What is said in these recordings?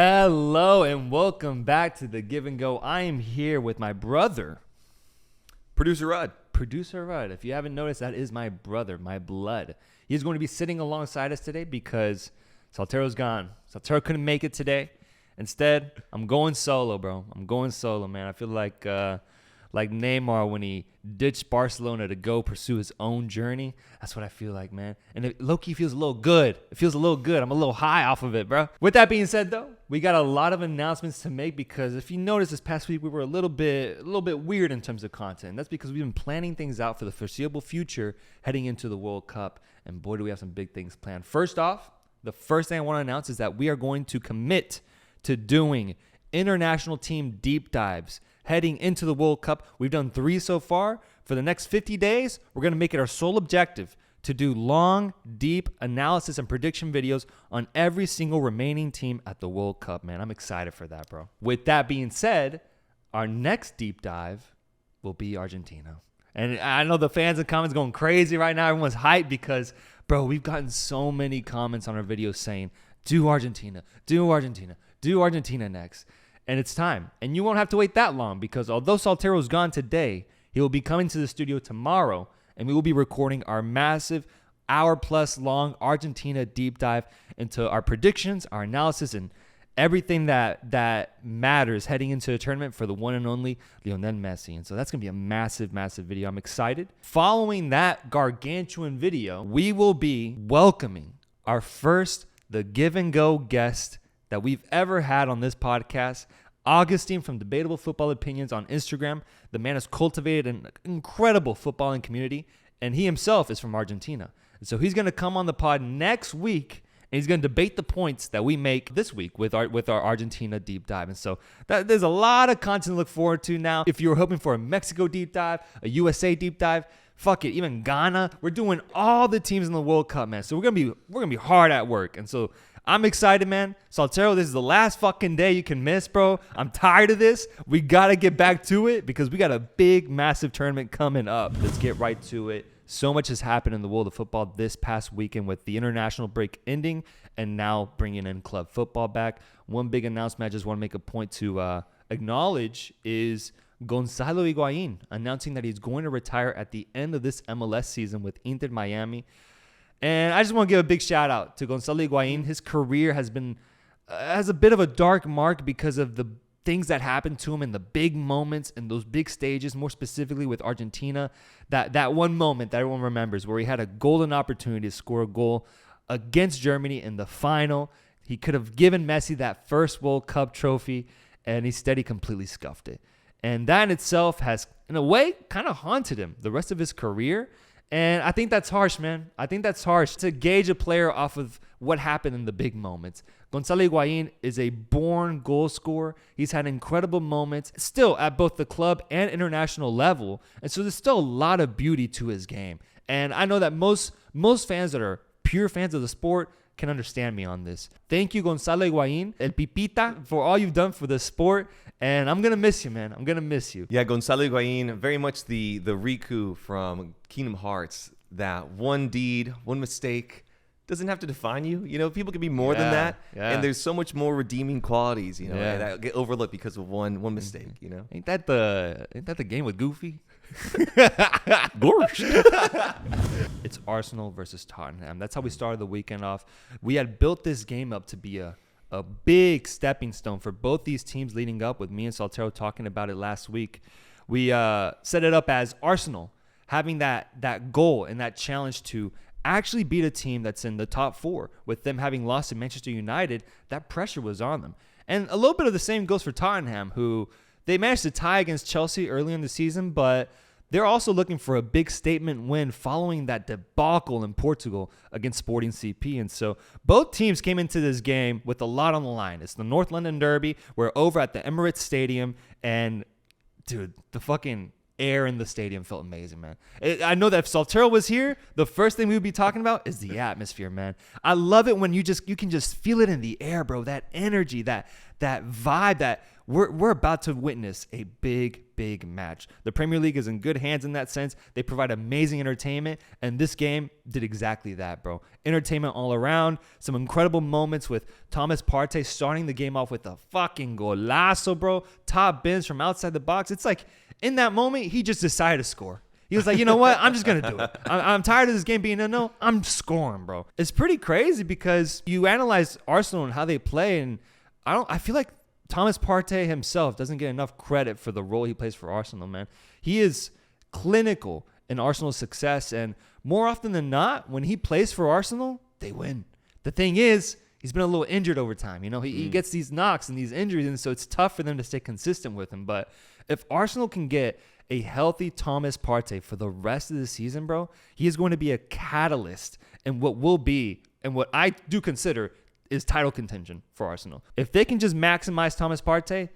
Hello and welcome back to the Give and Go. I am here with my brother, Producer Rudd. If you haven't noticed, that is my brother, my blood. He's going to be sitting alongside us today because Saltero's gone. Saltero couldn't make it today. Instead, I'm going solo, bro. I'm going solo, man. I feel like Neymar when he ditched Barcelona to go pursue his own journey. That's what I feel like, man. And it low-key feels a little good. It feels a little good. I'm a little high off of it, bro. With that being said, though, we got a lot of announcements to make because if you notice this past week, we were a little bit weird in terms of content. That's because we've been planning things out for the foreseeable future heading into the World Cup. And boy, do we have some big things planned. First off, the first thing I want to announce is that we are going to commit to doing international team deep dives heading into the World Cup. We've done 3 so far. For the next 50 days, we're going to make it our sole objective to do long, deep analysis and prediction videos on every single remaining team at the World Cup, man. I'm excited for that, bro. With that being said, our next deep dive will be Argentina. And I know the fans and comments going crazy right now. Everyone's hyped because, bro, we've gotten so many comments on our videos saying, do Argentina next. And it's time. And you won't have to wait that long because although Saltero's gone today, he will be coming to the studio tomorrow and we will be recording our massive hour-plus long Argentina deep dive into our predictions, our analysis, and everything that matters heading into the tournament for the one and only Lionel Messi. And so that's going to be a massive, massive video. I'm excited. Following that gargantuan video, we will be welcoming our first The Give and Go guest that we've ever had on this podcast. Augustine from Debatable Football Opinions on Instagram. The man has cultivated an incredible footballing community, and he himself is from Argentina. And so he's going to come on the pod next week, and he's going to debate the points that we make this week with our Argentina deep dive. And so there's a lot of content to look forward to now. If you were hoping for a Mexico deep dive, a USA deep dive, fuck it, even Ghana, we're doing all the teams in the World Cup, man. So we're gonna be hard at work. And so I'm excited, man. Saltero, this is the last fucking day you can miss, bro. I'm tired of this. We got to get back to it because we got a big, massive tournament coming up. Let's get right to it. So much has happened in the world of football this past weekend with the international break ending and now bringing in club football back. One big announcement I just want to make a point to acknowledge is Gonzalo Higuain announcing that he's going to retire at the end of this MLS season with Inter Miami. And I just want to give a big shout out to Gonzalo Higuain. His career has a bit of a dark mark because of the things that happened to him in the big moments and those big stages, more specifically with Argentina. That one moment that everyone remembers where he had a golden opportunity to score a goal against Germany in the final. He could have given Messi that first World Cup trophy, and instead he completely scuffed it. And that in itself has, in a way, kind of haunted him the rest of his career. And I think that's harsh, man. I think that's harsh to gauge a player off of what happened in the big moments. Gonzalo Higuain is a born goal scorer. He's had incredible moments still at both the club and international level. And so there's still a lot of beauty to his game. And I know that most fans that are pure fans of the sport can understand me on this. Thank you, Gonzalo Higuain, El Pipita, for all you've done for the sport. And I'm going to miss you, man. I'm going to miss you. Yeah, Gonzalo Higuain, very much the Riku from Kingdom Hearts. That one deed, one mistake doesn't have to define you. You know, people can be more than that. Yeah. And there's so much more redeeming qualities, you know, that get overlooked because of one mistake, you know. Ain't that the game with Goofy? It's Arsenal versus Tottenham. That's how we started the weekend off. We had built this game up to be a big stepping stone for both these teams leading up, with me and Saltero talking about it last week. We set it up as Arsenal having that goal and that challenge to actually beat a team that's in the top 4. With them having lost to Manchester United, that pressure was on them. And a little bit of the same goes for Tottenham, who they managed to tie against Chelsea early in the season, but they're also looking for a big statement win following that debacle in Portugal against Sporting CP. And so both teams came into this game with a lot on the line. It's the North London Derby. We're over at the Emirates Stadium. And, dude, the fucking air in the stadium felt amazing, man. I know that if Soltero was here, the first thing we would be talking about is the atmosphere, man. I love it when you can just feel it in the air, bro. That energy, that vibe, that we're about to witness a big match. The Premier League is in good hands in that sense. They provide amazing entertainment, and this game did exactly that, bro. Entertainment all around. Some incredible moments with Thomas Partey starting the game off with a fucking golazo, bro. Top bins from outside the box. It's like in that moment, he just decided to score. He was like, you know what? I'm just going to do it. I'm tired of this game being a no. I'm scoring, bro. It's pretty crazy because you analyze Arsenal and how they play, and I feel like Thomas Partey himself doesn't get enough credit for the role he plays for Arsenal, man. He is clinical in Arsenal's success, and more often than not, when he plays for Arsenal, they win. The thing is, he's been a little injured over time. You know, he gets these knocks and these injuries, and so it's tough for them to stay consistent with him. But if Arsenal can get a healthy Thomas Partey for the rest of the season, bro, he is going to be a catalyst in what will be, and what I do consider, is title contention for Arsenal. If they can just maximize Thomas Partey,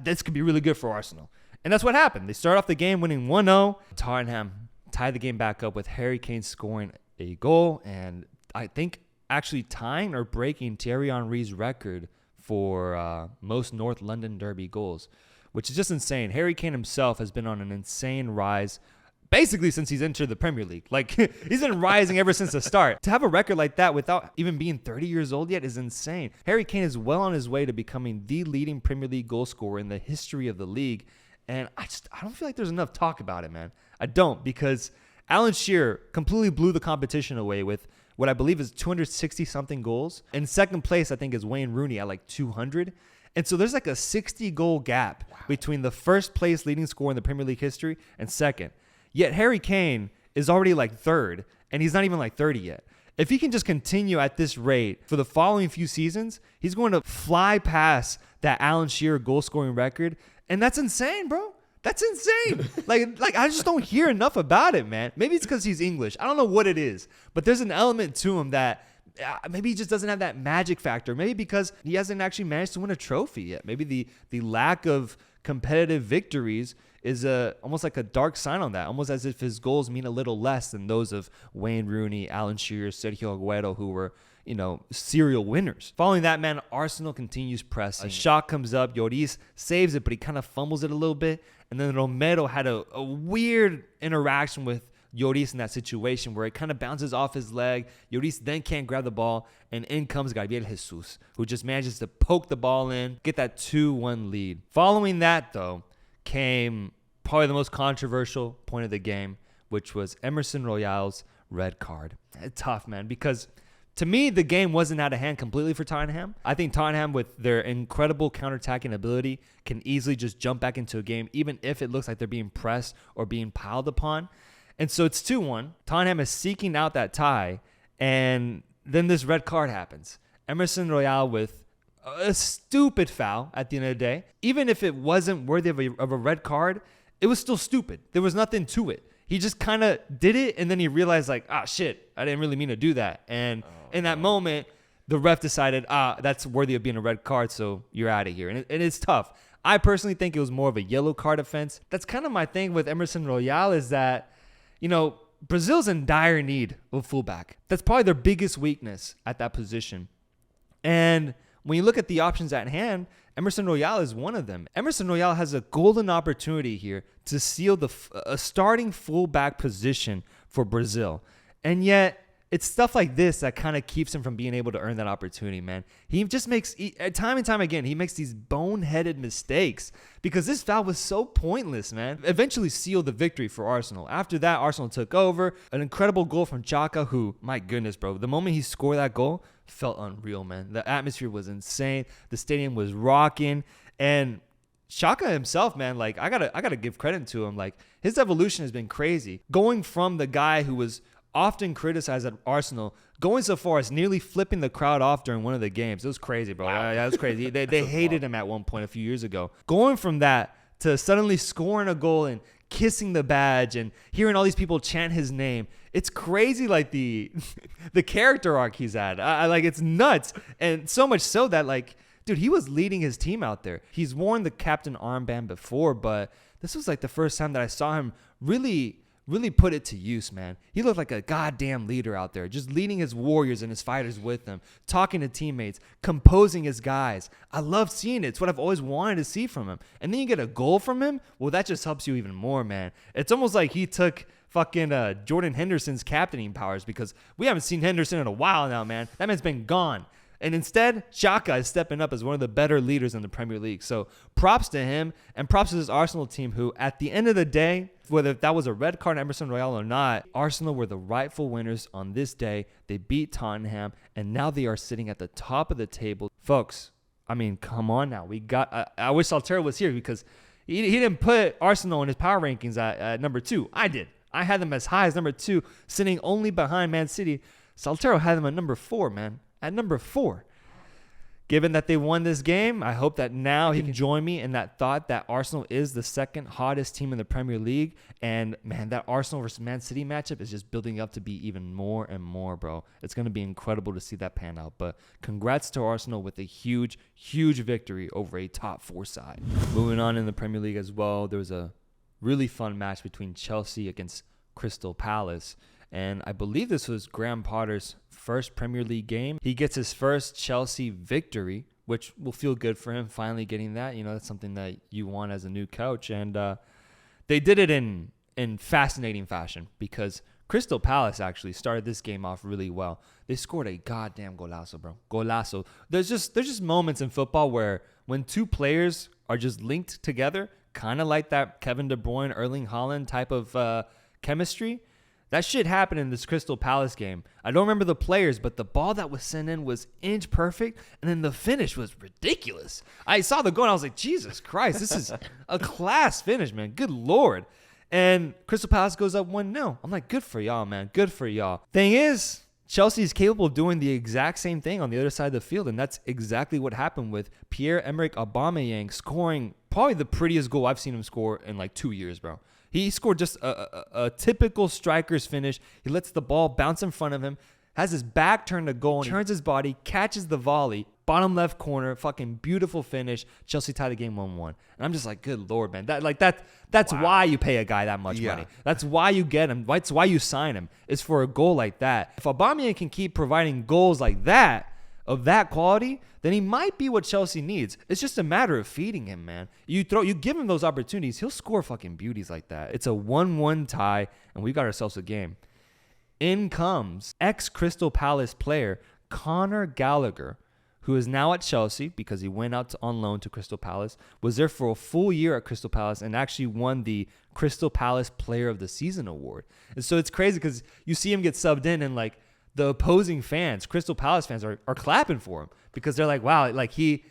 this could be really good for Arsenal. And that's what happened. They start off the game winning 1-0. Tottenham tied the game back up with Harry Kane scoring a goal, and I think actually tying or breaking Thierry Henry's record for most North London derby goals, which is just insane. Harry Kane himself has been on an insane rise basically since he's entered the Premier League. Like, he's been rising ever since the start. To have a record like that without even being 30 years old yet is insane. Harry Kane is well on his way to becoming the leading Premier League goal scorer in the history of the league. And I don't feel like there's enough talk about it, man. I don't, because Alan Shearer completely blew the competition away with what I believe is 260-something goals. In second place, I think, is Wayne Rooney at like 200. And so there's like a 60-goal gap between the first place leading scorer in the Premier League history and second. Yet Harry Kane is already like third, and he's not even like 30 yet. If he can just continue at this rate for the following few seasons, he's going to fly past that Alan Shearer goal-scoring record, and that's insane, bro. That's insane. like I just don't hear enough about it, man. Maybe it's because he's English. I don't know what it is, but there's an element to him that maybe he just doesn't have that magic factor. Maybe because he hasn't actually managed to win a trophy yet. Maybe the lack of competitive victories is almost like a dark sign on that, almost as if his goals mean a little less than those of Wayne Rooney, Alan Shearer, Sergio Aguero, who were, serial winners. Following that, man, Arsenal continues pressing. A shot comes up. Lloris saves it, but he kind of fumbles it a little bit. And then Romero had a weird interaction with Lloris in that situation where it kind of bounces off his leg. Lloris then can't grab the ball, and in comes Gabriel Jesus, who just manages to poke the ball in, get that 2-1 lead. Following that, though, came probably the most controversial point of the game, which was Emerson Royale's red card. Tough, man, because to me, the game wasn't out of hand completely for Tottenham. I think Tottenham, with their incredible counterattacking ability, can easily just jump back into a game, even if it looks like they're being pressed or being piled upon. And so it's 2-1. Tottenham is seeking out that tie, and then this red card happens. Emerson Royale with a stupid foul at the end of the day. Even if it wasn't worthy of a red card, it was still stupid. There was nothing to it. He just kind of did it, and then he realized, like, shit, I didn't really mean to do that. And in that moment, the ref decided, that's worthy of being a red card, so you're out of here. And it's tough. I personally think it was more of a yellow card offense. That's kind of my thing with Emerson Royale, is that, Brazil's in dire need of fullback. That's probably their biggest weakness at that position. And when you look at the options at hand, Emerson Royale is one of them. Emerson Royale has a golden opportunity here to seal a starting fullback position for Brazil. And yet, it's stuff like this that kind of keeps him from being able to earn that opportunity, man. He just makes, time and time again, he makes these boneheaded mistakes because this foul was so pointless, man. Eventually sealed the victory for Arsenal. After that, Arsenal took over. An incredible goal from Xhaka, who, my goodness, bro, the moment he scored that goal, felt unreal, man. The atmosphere was insane. The stadium was rocking. And Xhaka himself, man, like, I gotta give credit to him. Like, his evolution has been crazy. Going from the guy who was often criticized at Arsenal, going so far as nearly flipping the crowd off during one of the games. It was crazy, bro. Wow. Yeah, it was crazy. They hated him at one point a few years ago. Going from that to suddenly scoring a goal and kissing the badge and hearing all these people chant his name. It's crazy, like the character arc he's at. Like, it's nuts. And so much so that, like, dude, he was leading his team out there. He's worn the captain armband before, but this was like the first time that I saw him really put it to use, man. He looked like a goddamn leader out there, just leading his warriors and his fighters with him, talking to teammates, composing his guys. I love seeing it. It's what I've always wanted to see from him. And then you get a goal from him. Well, that just helps you even more, man. It's almost like he took fucking Jordan Henderson's captaining powers, because we haven't seen Henderson in a while now, man. That man's been gone. And instead, Xhaka is stepping up as one of the better leaders in the Premier League. So props to him, and props to this Arsenal team who, at the end of the day, whether that was a red card on Emerson Royale or not, Arsenal were the rightful winners on this day. They beat Tottenham, and now they are sitting at the top of the table. Folks, I mean, come on now. I wish Saltero was here, because he didn't put Arsenal in his power rankings at number 2. I did. I had them as high as number 2, sitting only behind Man City. Saltero had them at number 4, man. At number 4. Given that they won this game, I hope that now he can join me in that thought that Arsenal is the second hottest team in the Premier League. And, man, that Arsenal versus Man City matchup is just building up to be even more and more, bro. It's going to be incredible to see that pan out. But congrats to Arsenal with a huge, huge victory over a top 4 side. Moving on in the Premier League as well, there was a really fun match between Chelsea against Crystal Palace. And I believe this was Graham Potter's first Premier League game. He gets his first Chelsea victory, which will feel good for him, finally getting that. You know, that's something that you want as a new coach. And they did it in fascinating fashion, because Crystal Palace actually started this game off really well. They scored a goddamn golazo, bro. Golazo. There's just moments in football where when two players are just linked together, kind of like that Kevin De Bruyne, Erling Haaland type of chemistry. That shit happened in this Crystal Palace game. I don't remember the players, but the ball that was sent in was inch perfect, and then the finish was ridiculous. I saw the goal, and I was like, Jesus Christ, this is a class finish, man. Good Lord. And Crystal Palace goes up 1-0. I'm like, good for y'all, man. Good for y'all. Thing is, Chelsea is capable of doing the exact same thing on the other side of the field, and that's exactly what happened with Pierre-Emerick Aubameyang scoring probably the prettiest goal I've seen him score in like 2 years, bro. He scored just a typical striker's finish. He lets the ball bounce in front of him, has his back turned to goal, and turns his body, catches the volley, bottom left corner, fucking beautiful finish. Chelsea tied the game 1-1. And I'm just like, good Lord, man. That's wow. Why you pay a guy that much money. That's why you get him. That's why you sign him. It's for a goal like that. If Aubameyang can keep providing goals like that, of that quality, then he might be what Chelsea needs. It's just a matter of feeding him, man. You give him those opportunities, he'll score fucking beauties like that. It's a 1-1 tie, and we got ourselves a game. In comes ex-Crystal Palace player Conor Gallagher, who is now at Chelsea because he went out on loan to Crystal Palace, was there for a full year at Crystal Palace, and actually won the Crystal Palace Player of the Season award. And so it's crazy because you see him get subbed in, and like, the opposing fans, Crystal Palace fans, are clapping for him, because they're like, wow, like he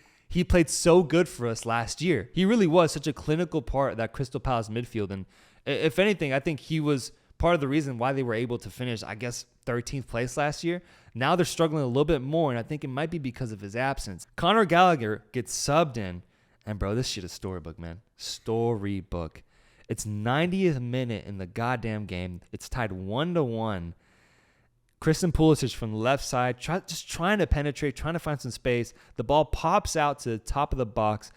played so good for us last year. He really was such a clinical part of that Crystal Palace midfield. And if anything, I think he was part of the reason why they were able to finish, I guess, 13th place last year. Now they're struggling a little bit more, and I think it might be because of his absence. Conor Gallagher gets subbed in, and bro, this shit is storybook, man. Storybook. It's 90th minute in the goddamn game. It's tied 1-1. Christian Pulisic from the left side, just trying to penetrate, trying to find some space. The ball pops out to the top of the box.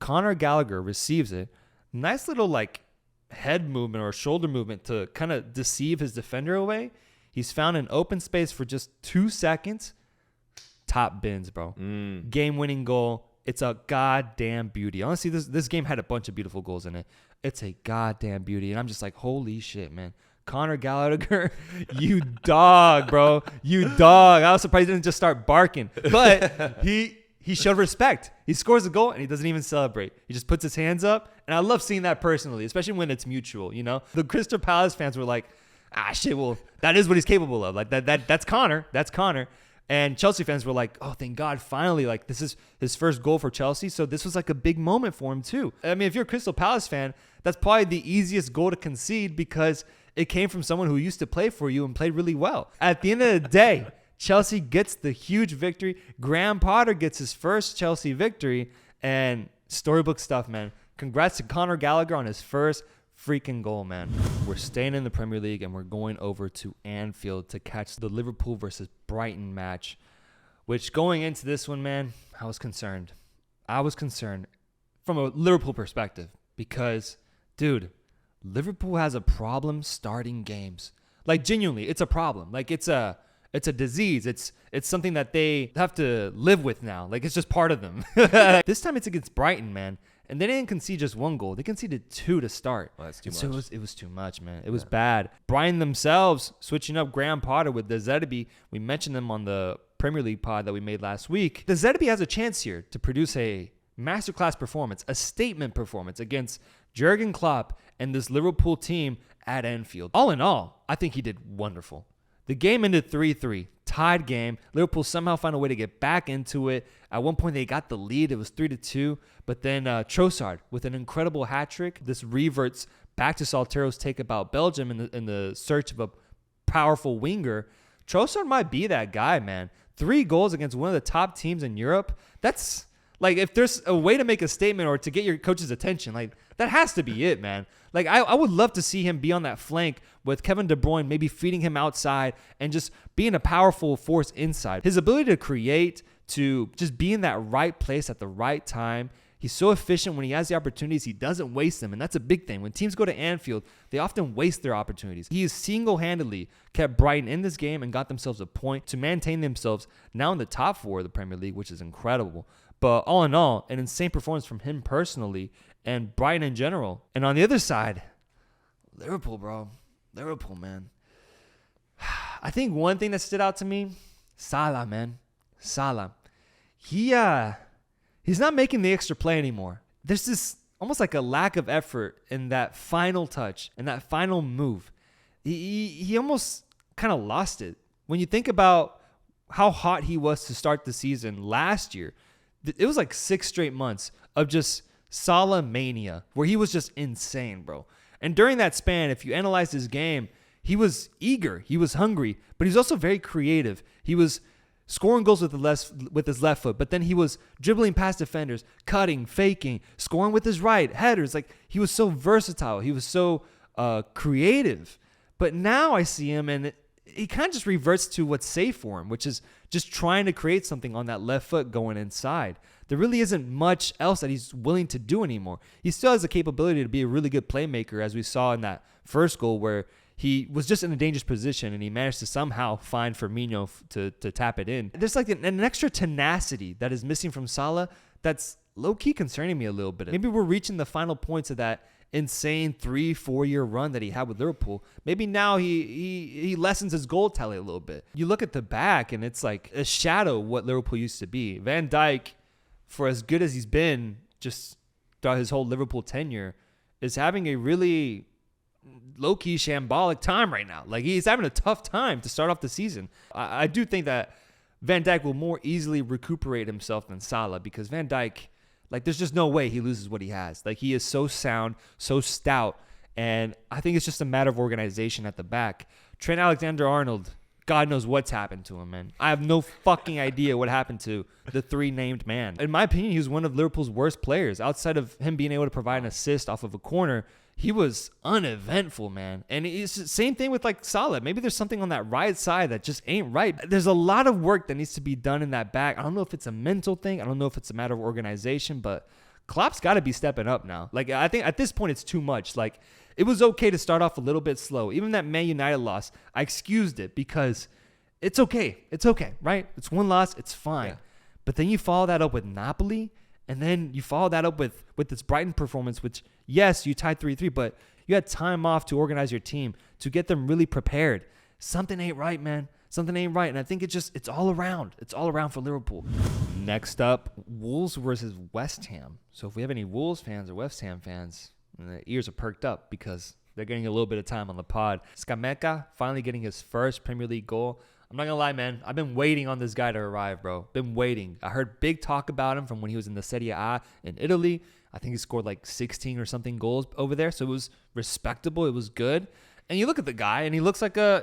Conor Gallagher receives it. Nice little like head movement or shoulder movement to kind of deceive his defender away. He's found an open space for just 2 seconds. Top bins, bro. Game-winning goal. It's a goddamn beauty. Honestly, this game had a bunch of beautiful goals in it. It's a goddamn beauty. And I'm just like, holy shit, man. Conor Gallagher, you dog, bro. You dog. I was surprised he didn't just start barking. But he showed respect. He scores a goal, and he doesn't even celebrate. He just puts his hands up. And I love seeing that personally, especially when it's mutual, you know? The Crystal Palace fans were like, shit, well, that is what he's capable of. Like, that's Conor. That's Conor. And Chelsea fans were like, oh, thank God, finally, like, this is his first goal for Chelsea. So this was like a big moment for him, too. I mean, if you're a Crystal Palace fan, that's probably the easiest goal to concede, because it came from someone who used to play for you and played really well. At the end of the day, Chelsea gets the huge victory. Graham Potter gets his first Chelsea victory, and storybook stuff, man. Congrats to Conor Gallagher on his first freaking goal, man. We're staying in the Premier League, and we're going over to Anfield to catch the Liverpool versus Brighton match, which going into this one, man, I was concerned. From a Liverpool perspective because, dude, Liverpool has a problem starting games. Like, genuinely, it's a problem. Like, it's a disease. It's something that they have to live with now. Like, it's just part of them. This time it's against Brighton, man. And they didn't concede just one goal. They conceded 2 to start. Well, that's too much. So it was too much, man. It was bad. Brighton themselves switching up Graham Potter with De Zerbi. We mentioned them on the Premier League pod that we made last week. De Zerbi has a chance here to produce a masterclass performance, a statement performance against Jurgen Klopp and this Liverpool team at Anfield. All in all, I think he did wonderful. The game ended 3-3, tied game. Liverpool somehow found a way to get back into it. At one point, they got the lead. It was 3-2. But then Trossard with an incredible hat trick. This reverts back to Saltero's take about Belgium in the search of a powerful winger. Trossard might be that guy, man. 3 goals against one of the top teams in Europe. That's like, if there's a way to make a statement or to get your coach's attention, like, that has to be it, man. Like, I would love to see him be on that flank with Kevin De Bruyne, maybe feeding him outside and just being a powerful force inside. His ability to create, to just be in that right place at the right time. He's so efficient when he has the opportunities. He doesn't waste them, and that's a big thing. When teams go to Anfield, they often waste their opportunities. He has single-handedly kept Brighton in this game and got themselves a point to maintain themselves now in the top 4 of the Premier League, which is incredible. But all in all, an insane performance from him personally and Brighton in general. And on the other side, Liverpool, bro. Liverpool, man. I think one thing that stood out to me, Salah, man. Salah. He's not making the extra play anymore. There's this almost like a lack of effort in that final touch and that final move. He almost kind of lost it. When you think about how hot he was to start the season last year, it was like 6 straight months of just Salah mania where he was just insane, bro. And during that span, if you analyze his game, he was eager, he was hungry, but he's also very creative. He was scoring goals with his left foot, but then he was dribbling past defenders, cutting, faking, scoring with his right, headers. Like, he was so versatile. He was so creative. But now I see him and he kind of just reverts to what's safe for him, which is just trying to create something on that left foot going inside. There really isn't much else that he's willing to do anymore. He still has the capability to be a really good playmaker, as we saw in that first goal where he was just in a dangerous position and he managed to somehow find Firmino to tap it in. There's like an extra tenacity that is missing from Salah that's low-key concerning me a little bit. Maybe we're reaching the final points of that insane 3-4 year run that he had with Liverpool. Maybe now he lessens his goal tally a little bit. You look at the back and it's like a shadow of what Liverpool used to be. Van Dijk, for as good as he's been just throughout his whole Liverpool tenure, is having a really low-key shambolic time right now. Like, he's having a tough time to start off the season. I do think that Van Dijk will more easily recuperate himself than Salah, because Van Dijk, like, there's just no way he loses what he has. Like, he is so sound, so stout, and I think it's just a matter of organization at the back. Trent Alexander-Arnold, God knows what's happened to him, man. I have no fucking idea what happened to the 3 named man. In my opinion, he was one of Liverpool's worst players. Outside of him being able to provide an assist off of a corner, he was uneventful, man. And it's the same thing with, like, Salah. Maybe there's something on that right side that just ain't right. There's a lot of work that needs to be done in that back. I don't know if it's a mental thing. I don't know if it's a matter of organization, but Klopp's got to be stepping up now. Like, I think at this point it's too much. Like, it was okay to start off a little bit slow. Even that Man United loss, I excused it because it's okay. It's okay, right? It's one loss. It's fine. Yeah. But then you follow that up with Napoli, and then you follow that up with this Brighton performance, which, yes, you tied 3-3, but you had time off to organize your team, to get them really prepared. Something ain't right, man. Something ain't right. And I think it's all around. It's all around for Liverpool. Next up, Wolves versus West Ham. So if we have any Wolves fans or West Ham fans, the ears are perked up because they're getting a little bit of time on the pod. Scamacca finally getting his first Premier League goal. I'm not going to lie, man. I've been waiting on this guy to arrive, bro. Been waiting. I heard big talk about him from when he was in the Serie A in Italy. I think he scored like 16 or something goals over there. So it was respectable. It was good. And you look at the guy and he looks like the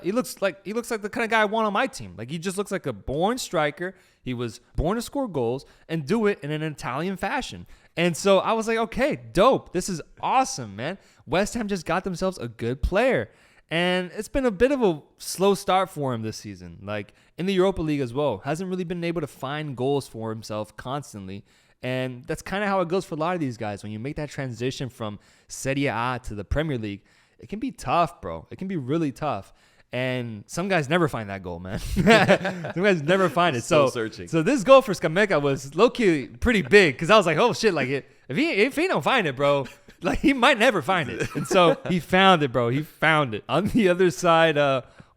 kind of guy I want on my team. Like, he just looks like a born striker. He was born to score goals and do it in an Italian fashion. And so I was like, okay, dope. This is awesome, man. West Ham just got themselves a good player. And it's been a bit of a slow start for him this season. Like in the Europa League as well. Hasn't really been able to find goals for himself constantly. And that's kind of how it goes for a lot of these guys. When you make that transition from Serie A to the Premier League, it can be tough, bro. It can be really tough. And some guys never find that goal, man. Some guys never find it. So this goal for Scamacca was low-key pretty big because I was like, oh, shit. Like, if he don't find it, bro, like he might never find it. And so he found it, bro. He found it. On the other side,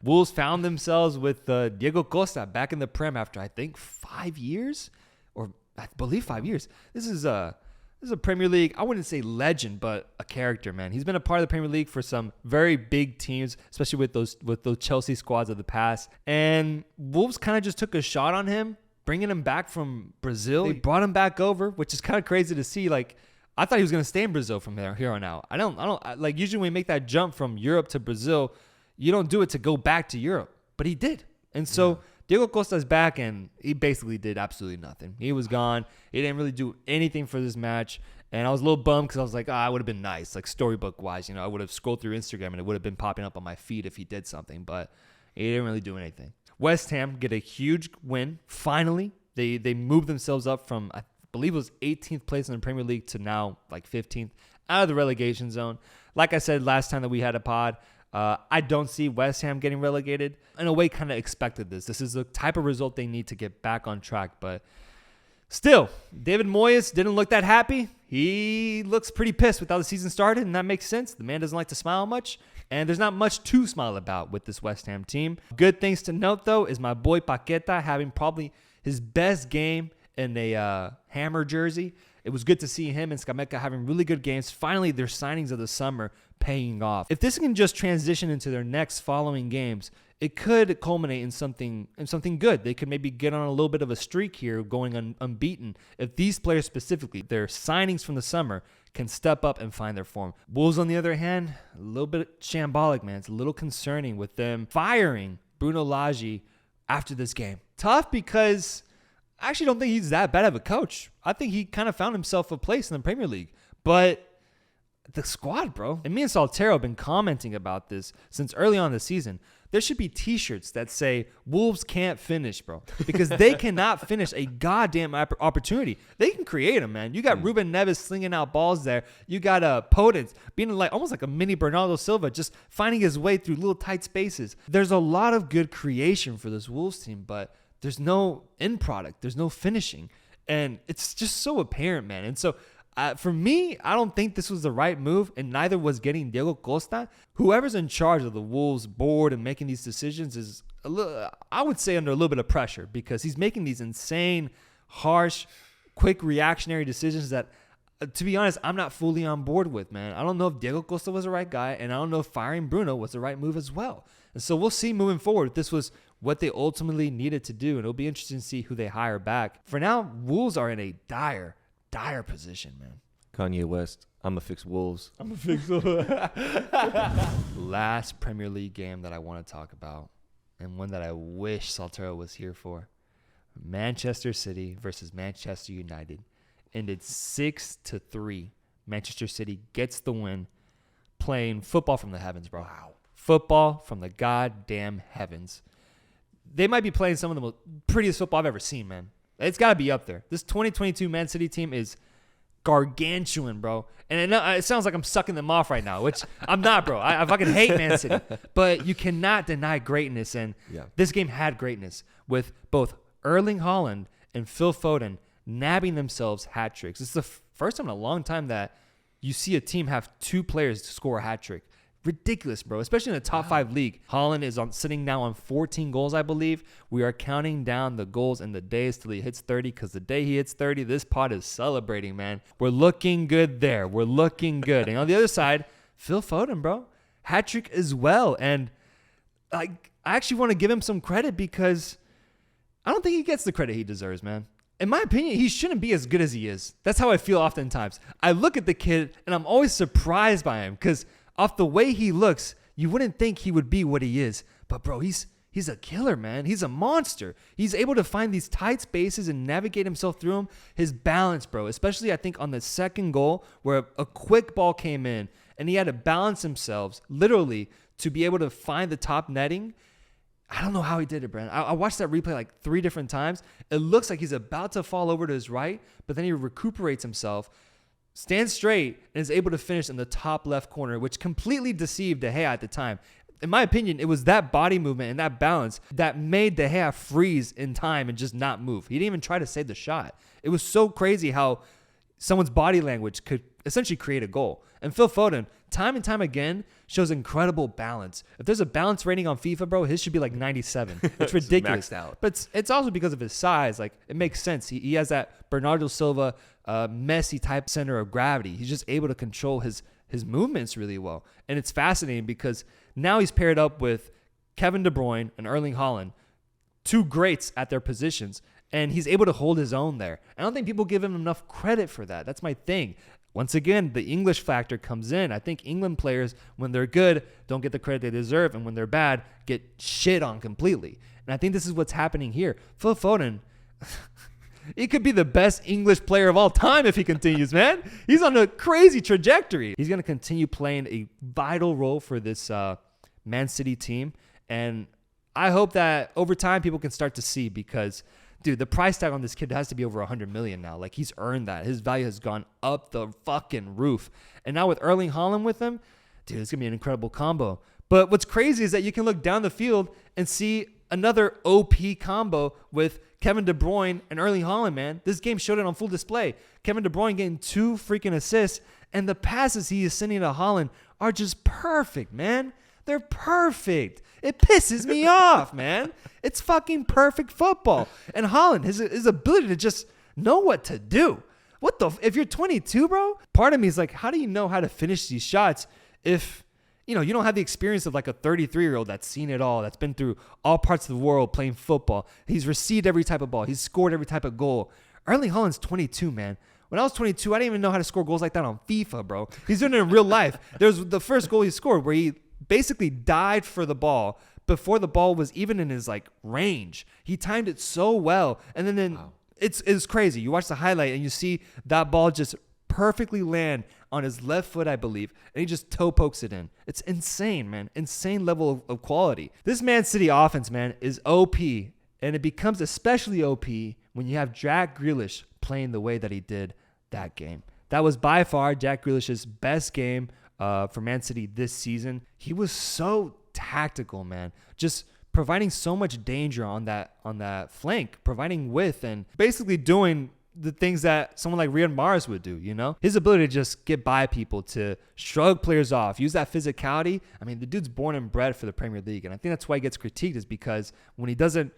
Wolves found themselves with Diego Costa back in the Prem after, I think, 5 years. Or I believe 5 years. This is a Premier League, I wouldn't say legend, but a character, man. He's been a part of the Premier League for some very big teams, especially with those Chelsea squads of the past. And Wolves kind of just took a shot on him, bringing him back from Brazil. They brought him back over, which is kind of crazy to see. Like, I thought he was going to stay in Brazil from here on out. I don't like, usually when you make that jump from Europe to Brazil, you don't do it to go back to Europe, but he did. And so Diego Costa's back, and he basically did absolutely nothing. He was gone. He didn't really do anything for this match, and I was a little bummed because I was like, it would have been nice, like storybook-wise. I would have scrolled through Instagram, and it would have been popping up on my feed if he did something, but he didn't really do anything. West Ham get a huge win. Finally, they moved themselves up from, I believe it was 18th place in the Premier League to now like 15th, out of the relegation zone. Like I said last time that we had a pod, I don't see West Ham getting relegated. In a way, kind of expected this. This is the type of result they need to get back on track. But still, David Moyes didn't look that happy. He looks pretty pissed with how the season started, and that makes sense. The man doesn't like to smile much, and there's not much to smile about with this West Ham team. Good things to note, though, is my boy Paqueta having probably his best game in a Hammer jersey. It was good to see him and Scamacca having really good games. Finally, their signings of the summer paying off. If this can just transition into their next following games, it could culminate in something good. They could maybe get on a little bit of a streak here, going unbeaten. If these players specifically, their signings from the summer, can step up and find their form. Wolves, on the other hand, a little bit shambolic, man. It's a little concerning with them firing Bruno Lage after this game. Tough because I actually don't think he's that bad of a coach. I think he kind of found himself a place in the Premier League. But the squad, bro. And me and Saltero have been commenting about this since early on in the season. There should be T-shirts that say, Wolves can't finish, bro. Because they cannot finish a goddamn opportunity. They can create them, man. You got Ruben Neves slinging out balls there. You got Podence being like almost like a mini Bernardo Silva, just finding his way through little tight spaces. There's a lot of good creation for this Wolves team, but there's no end product. There's no finishing. And it's just so apparent, man. And so for me, I don't think this was the right move, and neither was getting Diego Costa. Whoever's in charge of the Wolves board and making these decisions is, I would say, under a little bit of pressure because he's making these insane, harsh, quick reactionary decisions that, to be honest, I'm not fully on board with, man. I don't know if Diego Costa was the right guy, and I don't know if firing Bruno was the right move as well. And so we'll see moving forward if this was what they ultimately needed to do, and it'll be interesting to see who they hire back. For now, Wolves are in a dire position, man. Kanye West, I'm going to fix Wolves. Last Premier League game that I want to talk about, and one that I wish Saltero was here for. Manchester City versus Manchester United. Ended 6-3. Manchester City gets the win, playing football from the heavens, bro. Wow. Football from the goddamn heavens. They might be playing some of the most prettiest football I've ever seen, man. It's got to be up there. This 2022 Man City team is gargantuan, bro. And it sounds like I'm sucking them off right now, which I'm not, bro. I fucking hate Man City. But you cannot deny greatness. And this game had greatness with both Erling Haaland and Phil Foden nabbing themselves hat tricks. It's the first time in a long time that you see a team have two players to score a hat trick. Ridiculous, bro, especially in the top 5 league. Haaland is sitting now on 14 goals, I believe. We are counting down the goals and the days till he hits 30, because the day he hits 30, this pod is celebrating, man. We're looking good there. We're looking good. And on the other side, Phil Foden, bro, hat trick as well. And I actually want to give him some credit because I don't think he gets the credit he deserves, man. In my opinion, he shouldn't be as good as he is. That's how I feel oftentimes. I look at the kid, and I'm always surprised by him because off the way he looks, you wouldn't think he would be what he is. But, bro, he's a killer, man. He's a monster. He's able to find these tight spaces and navigate himself through them. His balance, bro, especially I think on the second goal where a quick ball came in and he had to balance himself literally to be able to find the top netting. I don't know how he did it, Brandon. I watched that replay like 3 different times. It looks like he's about to fall over to his right, but then he recuperates himself, stands straight, and is able to finish in the top left corner, which completely deceived De Gea at the time. In my opinion, it was that body movement and that balance that made De Gea freeze in time and just not move. He didn't even try to save the shot. It was so crazy how someone's body language could essentially create a goal. And Phil Foden, time and time again, shows incredible balance. If there's a balance rating on FIFA, bro, his should be like 97. It's ridiculous. Maxed out. But it's also because of his size. Like, it makes sense. He has that Bernardo Silva, Messi type center of gravity. He's just able to control his movements really well. And it's fascinating because now he's paired up with Kevin De Bruyne and Erling Haaland, 2 greats at their positions, and he's able to hold his own there. I don't think people give him enough credit for that. That's my thing. Once again, the English factor comes in. I think England players, when they're good, don't get the credit they deserve, and when they're bad, get shit on completely. And I think this is what's happening here. Phil Foden, he could be the best English player of all time if he continues, man. He's on a crazy trajectory. He's going to continue playing a vital role for this Man City team, and I hope that over time people can start to see, because dude, the price tag on this kid has to be over 100 million now. Like, he's earned that. His value has gone up the fucking roof. And now with Erling Haaland with him, dude, it's going to be an incredible combo. But what's crazy is that you can look down the field and see another OP combo with Kevin De Bruyne and Erling Haaland, man. This game showed it on full display. Kevin De Bruyne getting 2 freaking assists, and the passes he is sending to Haaland are just perfect, man. They're perfect. It pisses me off, man. It's fucking perfect football. And Haaland, his ability to just know what to do. If you're 22, bro, part of me is like, how do you know how to finish these shots if, you don't have the experience of like a 33-year-old that's seen it all, that's been through all parts of the world playing football. He's received every type of ball. He's scored every type of goal. Erling Haaland's 22, man. When I was 22, I didn't even know how to score goals like that on FIFA, bro. He's doing it in real life. There's the first goal he scored where he basically died for the ball before the ball was even in his like range. He timed it so well, and then wow. It's crazy. You watch the highlight and you see that ball just perfectly land on his left foot, I believe, and he just toe pokes it in. It's insane, man. Insane level of quality. This Man City offense, man, is OP, and it becomes especially OP when you have Jack Grealish playing the way that he did that game. That was by far Jack Grealish's best game for Man City this season. He was so tactical, man. Just providing so much danger on that flank, providing width, and basically doing the things that someone like Riyad Mahrez would do, His ability to just get by people, to shrug players off, use that physicality. I mean, the dude's born and bred for the Premier League, and I think that's why he gets critiqued, is because when it doesn't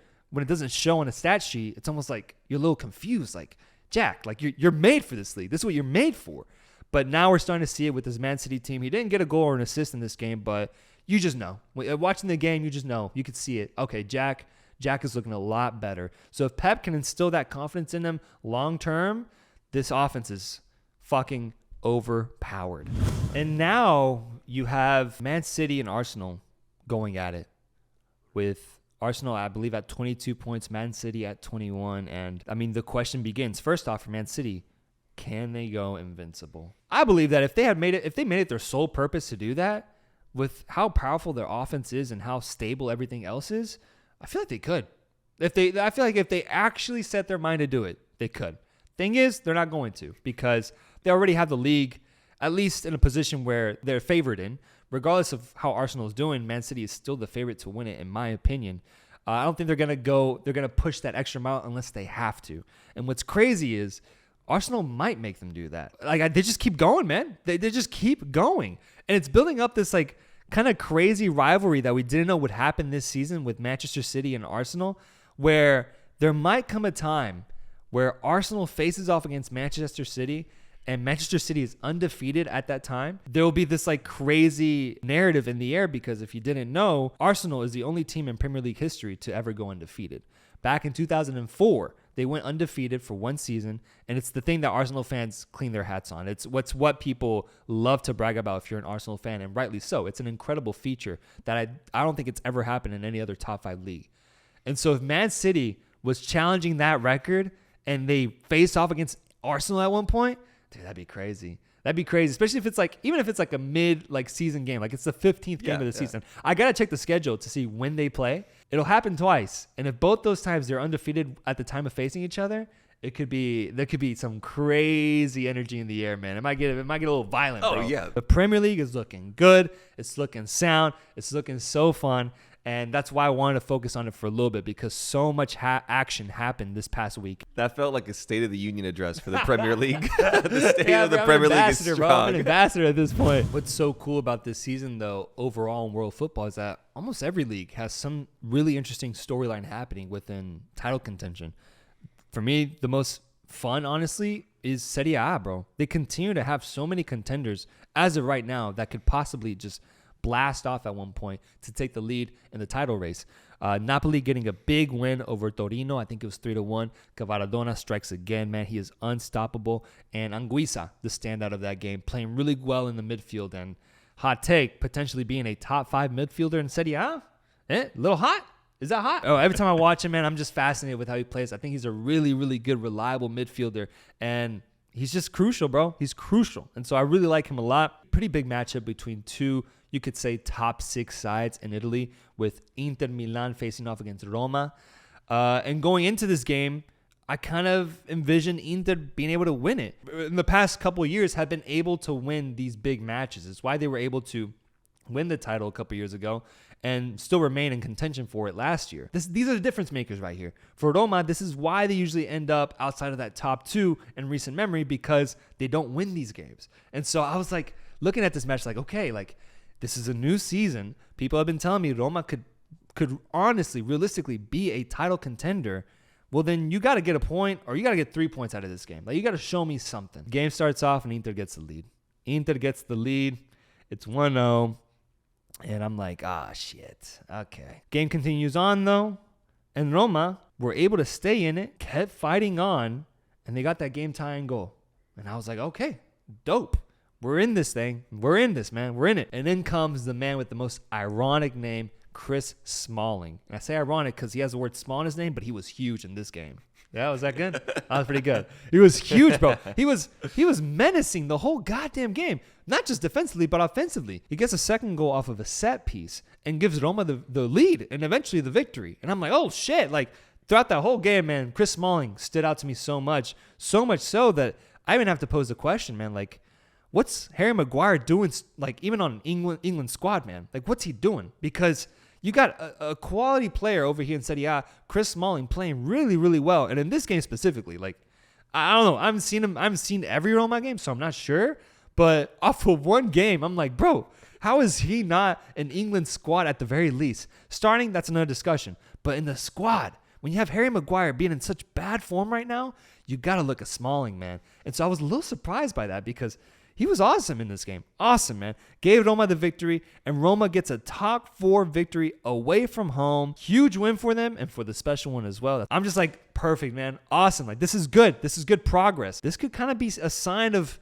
show on a stat sheet, it's almost like you're a little confused. Like, Jack, like you're made for this league. This is what you're made for. But now we're starting to see it with this Man City team. He didn't get a goal or an assist in this game, but you just know. Watching the game, you just know. You could see it. Okay, Jack is looking a lot better. So if Pep can instill that confidence in them long term, this offense is fucking overpowered. And now you have Man City and Arsenal going at it, with Arsenal, I believe, at 22 points, Man City at 21. And I mean, the question begins. First off, for Man City, can they go invincible? I believe that if they made it their sole purpose to do that, with how powerful their offense is and how stable everything else is, I feel like they could. I feel like if they actually set their mind to do it, they could. Thing is, they're not going to, because they already have the league at least in a position where they're favored in. Regardless of how Arsenal is doing, Man City is still the favorite to win it, in my opinion. I don't think they're going to push that extra mile unless they have to. And what's crazy is Arsenal might make them do that. Like, they just keep going, man. They just keep going. And it's building up this like kind of crazy rivalry that we didn't know would happen this season with Manchester City and Arsenal, where there might come a time where Arsenal faces off against Manchester City and Manchester City is undefeated at that time. There will be this like crazy narrative in the air, because if you didn't know, Arsenal is the only team in Premier League history to ever go undefeated. Back in 2004, they went undefeated for one season, and it's the thing that Arsenal fans clean their hats on. It's what people love to brag about if you're an Arsenal fan, and rightly so. It's an incredible feature that I don't think it's ever happened in any other top 5 league. And so if Man City was challenging that record and they faced off against Arsenal at one point, Dude, that'd be crazy. That'd be crazy, especially if it's like, even if it's like a mid like season game, like it's the 15th game of the season. I gotta check the schedule to see when they play. It'll happen twice, and if both those times they're undefeated at the time of facing each other, there could be some crazy energy in the air, man. It might get a little violent, bro. Oh yeah. The Premier League is looking good. It's looking sound. It's looking so fun. And that's why I wanted to focus on it for a little bit, because so much action happened this past week. That felt like a State of the Union address for the Premier League. The state of the Premier League is strong. Bro, I'm an ambassador at this point. What's so cool about this season, though, overall in world football, is that almost every league has some really interesting storyline happening within title contention. For me, the most fun, honestly, is Serie A, bro. They continue to have so many contenders as of right now that could possibly just blast off at one point to take the lead in the title race. Napoli getting a big win over Torino. I think it was 3-1. Cavaradona strikes again, man. He is unstoppable. And Anguissa, the standout of that game, playing really well in the midfield. And hot take, potentially being a top 5 midfielder in Serie A. A little hot? Is that hot? Oh, every time I watch him, man, I'm just fascinated with how he plays. I think he's a really, really good, reliable midfielder. And he's just crucial, bro. He's crucial. And so I really like him a lot. Pretty big matchup between two, you could say, top 6 sides in Italy, with Inter Milan facing off against Roma. And going into this game, I kind of envision Inter being able to win it. In the past couple of years, have been able to win these big matches. It's why they were able to win the title a couple years ago and still remain in contention for it last year. These are the difference makers right here. For Roma, this is why they usually end up outside of that top 2 in recent memory, because they don't win these games. And so I was like, looking at this match, like, okay, like, this is a new season. People have been telling me Roma could honestly, realistically be a title contender. Well, then you got to get a point, or you got to get 3 points out of this game. Like, you got to show me something. Game starts off and Inter gets the lead. It's 1-0. And I'm like, shit. Okay. Game continues on, though. And Roma were able to stay in it, kept fighting on, and they got that game-tying goal. And I was like, okay, dope. We're in this thing. We're in this, man. We're in it. And then comes the man with the most ironic name, Chris Smalling. And I say ironic because he has the word small in his name, but he was huge in this game. Yeah, was that good? That was pretty good. He was huge, bro. He was menacing the whole goddamn game. Not just defensively, but offensively. He gets a second goal off of a set piece and gives Roma the lead and eventually the victory. And I'm like, oh, shit. Like, throughout that whole game, man, Chris Smalling stood out to me so much. So much so that I even have to pose the question, man, like, what's Harry Maguire doing, like, even on England squad, man? Like, what's he doing? Because you got a quality player over here in Serie A, Chris Smalling, playing really, really well. And in this game specifically, like, I don't know. I haven't seen every Roma game, so I'm not sure. But off of one game, I'm like, bro, how is he not an England squad at the very least? Starting, that's another discussion. But in the squad, when you have Harry Maguire being in such bad form right now, you got to look at Smalling, man. And so I was a little surprised by that, because he was awesome in this game. Awesome, man. Gave Roma the victory, and Roma gets a top 4 victory away from home. Huge win for them, and for the special one as well. I'm just like, perfect, man. Awesome. Like, this is good. This is good progress. This could kind of be a sign of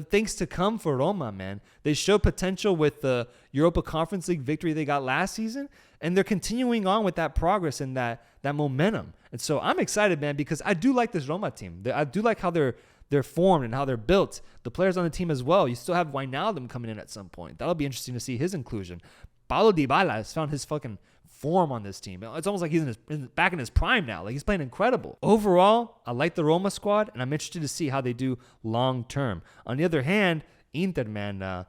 things to come for Roma, man. They showed potential with the Europa Conference League victory they got last season, and they're continuing on with that progress and that momentum. And so I'm excited, man, because I do like this Roma team. I do like how they're formed and how they're built. The players on the team as well. You still have Wijnaldum coming in at some point. That'll be interesting to see his inclusion. Paulo Dybala has found his fucking form on this team. It's almost like he's back in his prime now. Like, he's playing incredible. Overall, I like the Roma squad, and I'm interested to see how they do long term. On the other hand, Inter, man,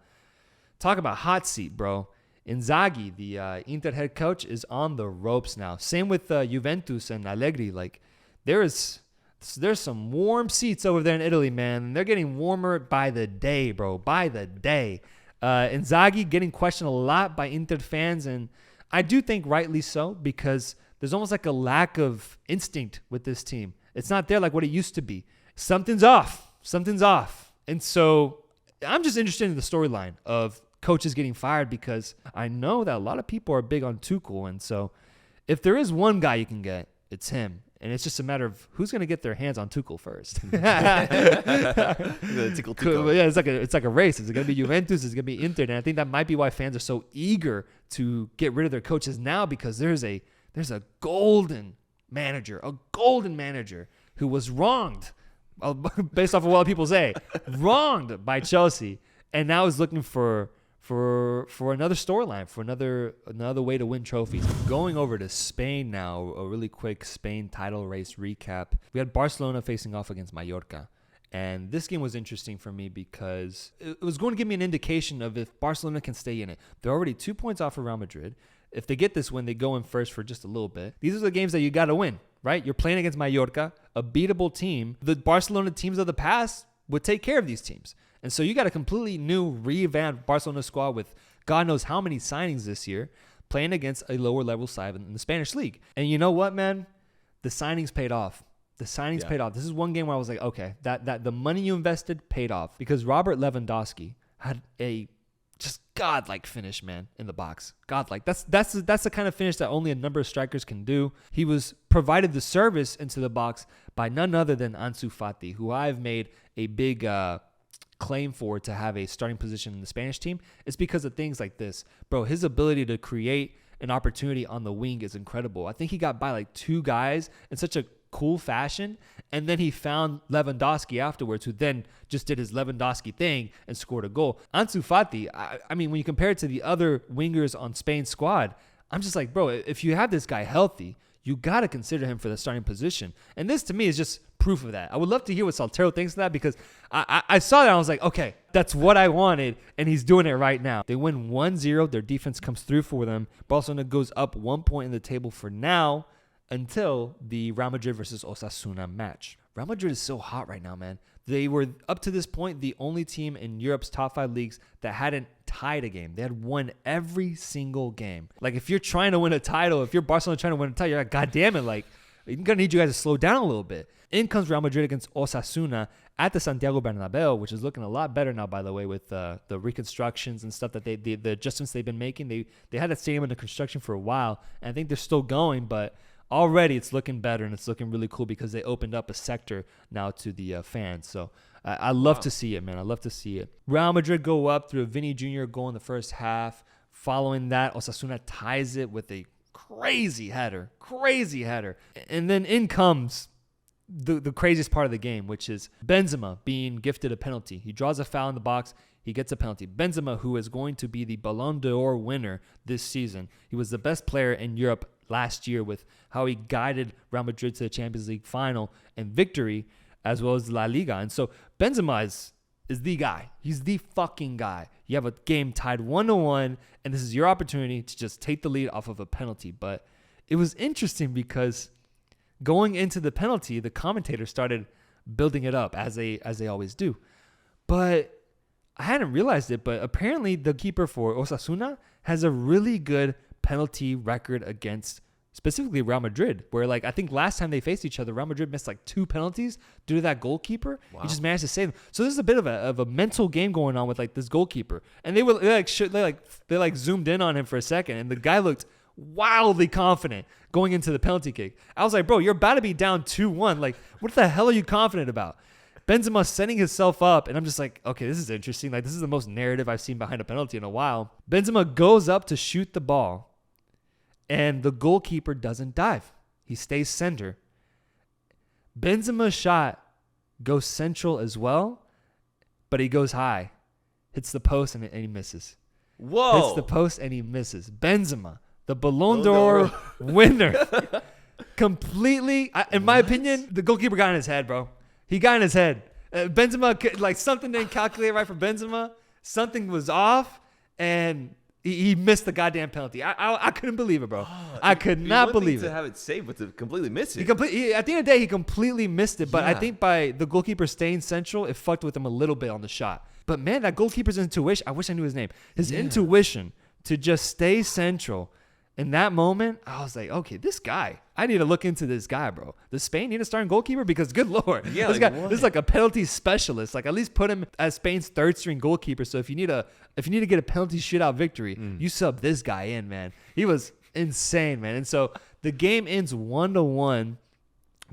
talk about hot seat, bro. Inzaghi, the Inter head coach, is on the ropes now. Same with Juventus and Allegri. Like, there's some warm seats over there in Italy, man. They're getting warmer by the day, bro. By the day. Inzaghi getting questioned a lot by Inter fans, and I do think rightly so, because there's almost like a lack of instinct with this team. It's not there like what it used to be. Something's off. And so I'm just interested in the storyline of coaches getting fired, because I know that a lot of people are big on Tuchel. And so if there is one guy you can get, it's him. And it's just a matter of who's going to get their hands on Tuchel first. Tuchel. Yeah, it's like a race. Is it going to be Juventus? Is it going to be Inter? And I think that might be why fans are so eager to get rid of their coaches now, because there's a golden manager who was wronged based off of what people say, wronged by Chelsea, and now is looking for another storyline, for another way to win trophies. Going over to Spain now, a really quick Spain title race recap. We had Barcelona facing off against Mallorca. And this game was interesting for me because it was going to give me an indication of if Barcelona can stay in it. They're already 2 points off of Real Madrid. If they get this win, they go in first for just a little bit. These are the games that you got to win, right? You're playing against Mallorca, a beatable team. The Barcelona teams of the past would take care of these teams. And so you got a completely new, revamped Barcelona squad with God knows how many signings this year, playing against a lower level side in the Spanish league. And you know what, man? The signings paid off. The signings paid off. This is one game where I was like, okay, that the money you invested paid off, because Robert Lewandowski had a just godlike finish, man, in the box. Godlike. That's the kind of finish that only a number of strikers can do. He was provided the service into the box by none other than Ansu Fati, who I've made a big claim for to have a starting position in the Spanish team. It's because of things like this. Bro, his ability to create an opportunity on the wing is incredible. I think he got by like 2 guys in such a cool fashion, and then he found Lewandowski afterwards, who then just did his Lewandowski thing and scored a goal. Ansu Fati, I mean, when you compare it to the other wingers on Spain's squad, I'm just like, bro, if you have this guy healthy, you got to consider him for the starting position. And this, to me, is just proof of that. I would love to hear what Saltero thinks of that, because I saw that and I was like, okay, that's what I wanted, and he's doing it right now. They win 1-0. Their defense comes through for them. Barcelona goes up 1 point in the table for now, until the Real Madrid versus Osasuna match. Real Madrid is so hot right now, man. They were, up to this point, the only team in Europe's top 5 leagues that hadn't tied a game. They had won every single game. Like, if you're trying to win a title, if you're Barcelona trying to win a title, you're like, God damn it, like, I'm going to need you guys to slow down a little bit. In comes Real Madrid against Osasuna at the Santiago Bernabeu, which is looking a lot better now, by the way, with the reconstructions and stuff that the adjustments they've been making. They had that stadium under construction for a while, and I think they're still going, but already it's looking better, and it's looking really cool because they opened up a sector now to the fans. So I love to see it, man. I love to see it. Real Madrid go up through a Vinny Jr. goal in the first half. Following that, Osasuna ties it with a crazy header. And then in comes the craziest part of the game, which is Benzema being gifted a penalty. He draws a foul in the box. He gets a penalty. Benzema, who is going to be the Ballon d'Or winner this season. He was the best player in Europe last year with how he guided Real Madrid to the Champions League final and victory, as well as La Liga. And so Benzema is the guy. He's the fucking guy. You have a game tied 1-1, and this is your opportunity to just take the lead off of a penalty. But it was interesting because going into the penalty, the commentators started building it up as they always do. But I hadn't realized it, but apparently the keeper for Osasuna has a really good penalty record against specifically Real Madrid, where like I think last time they faced each other, Real Madrid missed like 2 penalties due to that goalkeeper. Wow. He just managed to save them. So there's a bit of a mental game going on with like this goalkeeper, and they zoomed in on him for a second, and the guy looked wildly confident going into the penalty kick. I was like, bro, you're about to be down 2-1. Like, what the hell are you confident about? Benzema setting himself up, and I'm just like, okay, this is interesting. Like, this is the most narrative I've seen behind a penalty in a while. Benzema goes up to shoot the ball, and the goalkeeper doesn't dive. He stays center. Benzema's shot goes central as well, but he goes high. Hits the post, and he misses. Whoa. Hits the post, and he misses. Benzema, the Ballon d'Or winner. Completely, in my opinion, the goalkeeper got in his head, bro. He got in his head. Benzema, like something didn't calculate right for Benzema. Something was off, and he missed the goddamn penalty. I couldn't believe it, bro. I could not believe it. To have it saved, but to completely miss it. At the end of the day, he completely missed it. But I think by the goalkeeper staying central, it fucked with him a little bit on the shot. But man, that goalkeeper's intuition, I wish I knew his name. His intuition to just stay central. In that moment, I was like, okay, this guy, I need to look into this guy, bro. Does Spain need a starting goalkeeper? Because good Lord, this guy, this is like a penalty specialist. Like, at least put him as Spain's third string goalkeeper. So if you need to get a penalty shootout victory, you sub this guy in, man. He was insane, man. And so the game ends 1-1.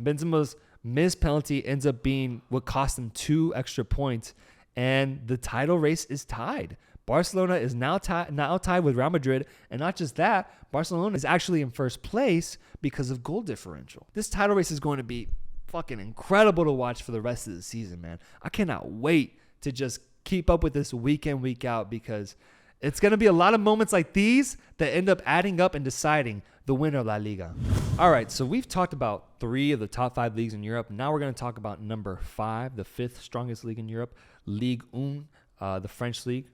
Benzema's missed penalty ends up being what cost him 2 extra points, and the title race is tied. Barcelona is now tied with Real Madrid, and not just that, Barcelona is actually in first place because of goal differential. This title race is going to be fucking incredible to watch for the rest of the season, man. I cannot wait to just keep up with this week in, week out, because it's going to be a lot of moments like these that end up adding up and deciding the winner of La Liga. All right, so we've talked about 3 of the top 5 leagues in Europe. Now we're going to talk about number 5, the 5th strongest league in Europe, Ligue 1, the French league,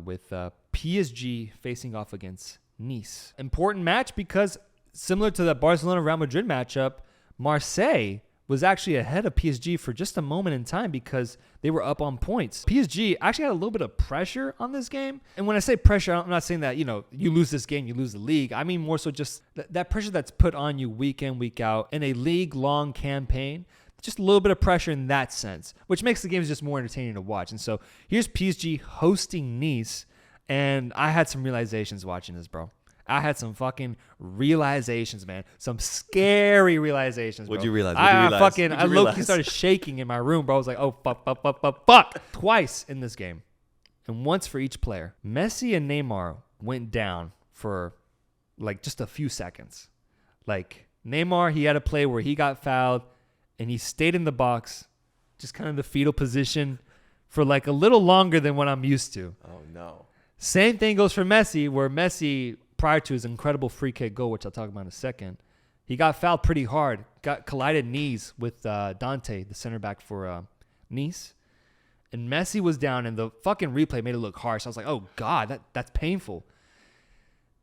with PSG facing off against Nice. Important match because similar to the Barcelona-Real Madrid matchup, Marseille was actually ahead of PSG for just a moment in time because they were up on points. PSG actually had a little bit of pressure on this game. And when I say pressure, I'm not saying that, you lose this game, you lose the league. I mean more so just that pressure that's put on you week in, week out in a league-long campaign. Just a little bit of pressure in that sense, which makes the games just more entertaining to watch. And so here's PSG hosting Nice, and I had some realizations watching this, bro. I had some fucking realizations, man. Some scary realizations, bro. What'd you realize? I low-key started shaking in my room, bro. I was like, oh, fuck. Twice in this game, and once for each player. Messi and Neymar went down for, just a few seconds. Neymar, he had a play where he got fouled, and he stayed in the box, just kind of the fetal position, for, a little longer than what I'm used to. Oh, no. Same thing goes for Messi, where Messi, prior to his incredible free kick goal, which I'll talk about in a second, he got fouled pretty hard, collided knees with Dante, the center back for Nice. And Messi was down, and the fucking replay made it look harsh. I was like, oh, God, that's painful.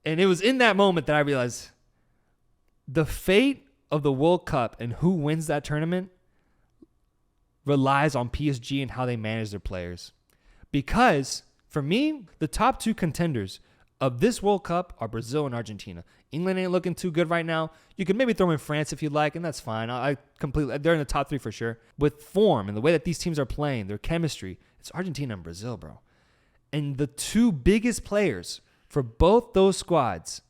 And it was in that moment that I realized the fate of the World Cup and who wins that tournament relies on PSG and how they manage their players. Because, for me, the top 2 contenders of this World Cup are Brazil and Argentina. England ain't looking too good right now. You can maybe throw in France if you'd like, and that's fine. They're in the top 3 for sure. With form and the way that these teams are playing, their chemistry, it's Argentina and Brazil, bro. And the 2 biggest players for both those squads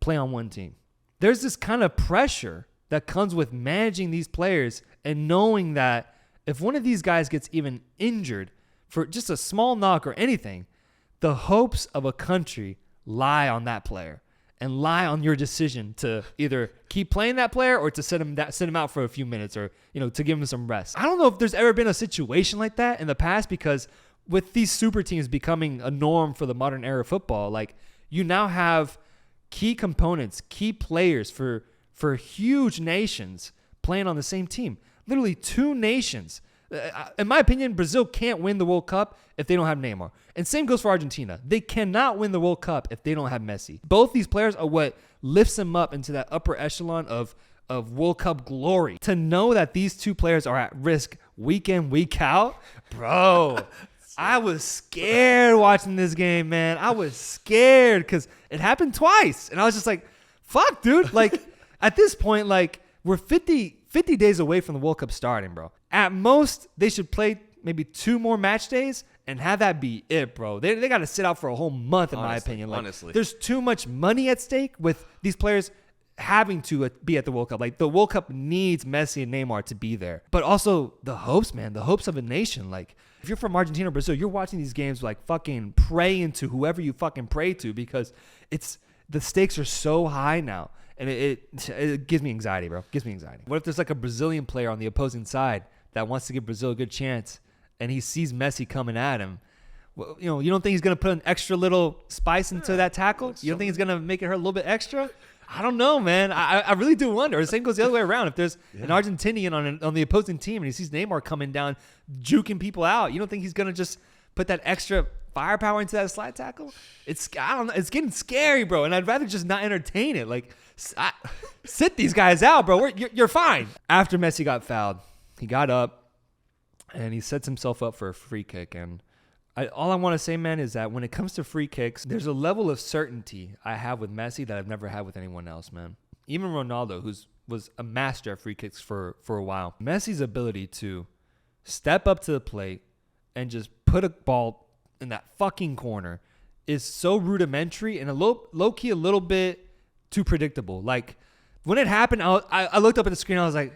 play on one team. There's this kind of pressure that comes with managing these players and knowing that if one of these guys gets even injured for just a small knock or anything, the hopes of a country lie on that player and lie on your decision to either keep playing that player or to sit him out for a few minutes or, to give him some rest. I don't know if there's ever been a situation like that in the past, because with these super teams becoming a norm for the modern era of football, you now have key components, key players for huge nations playing on the same team. Literally 2 nations. In my opinion, Brazil can't win the World Cup if they don't have Neymar. And same goes for Argentina. They cannot win the World Cup if they don't have Messi. Both these players are what lifts them up into that upper echelon of World Cup glory. To know that these 2 players are at risk week in, week out, bro, I was scared watching this game, man. I was scared because it happened twice. And I was just like, fuck, dude. At this point, we're 50 days away from the World Cup starting, bro. At most, they should play maybe 2 more match days and have that be it, bro. They got to sit out for a whole month, in my opinion. Honestly. There's too much money at stake with these players having to be at the World Cup. The World Cup needs Messi and Neymar to be there. But also the hopes, man, the hopes of a nation. If you're from Argentina or Brazil, you're watching these games fucking praying to whoever you fucking pray to, because the stakes are so high now. And it gives me anxiety, bro. It gives me anxiety. What if there's a Brazilian player on the opposing side that wants to give Brazil a good chance, and he sees Messi coming at him? Well, you don't think he's going to put an extra little spice into that tackle? You don't think he's going to make it hurt a little bit extra? I don't know, man. I really do wonder. The same goes the other way around. If there's an Argentinian on the opposing team and he sees Neymar coming down, juking people out, you don't think he's going to just put that extra firepower into that slide tackle? I don't know. It's getting scary, bro. And I'd rather just not entertain it. Sit these guys out, bro. You're fine. After Messi got fouled, he got up and he sets himself up for a free kick. And all I want to say, man, is that when it comes to free kicks, there's a level of certainty I have with Messi that I've never had with anyone else, man. Even Ronaldo, was a master at free kicks for a while. Messi's ability to step up to the plate and just put a ball in that fucking corner is so rudimentary and low-key a little bit too predictable. When it happened, I looked up at the screen. I was like,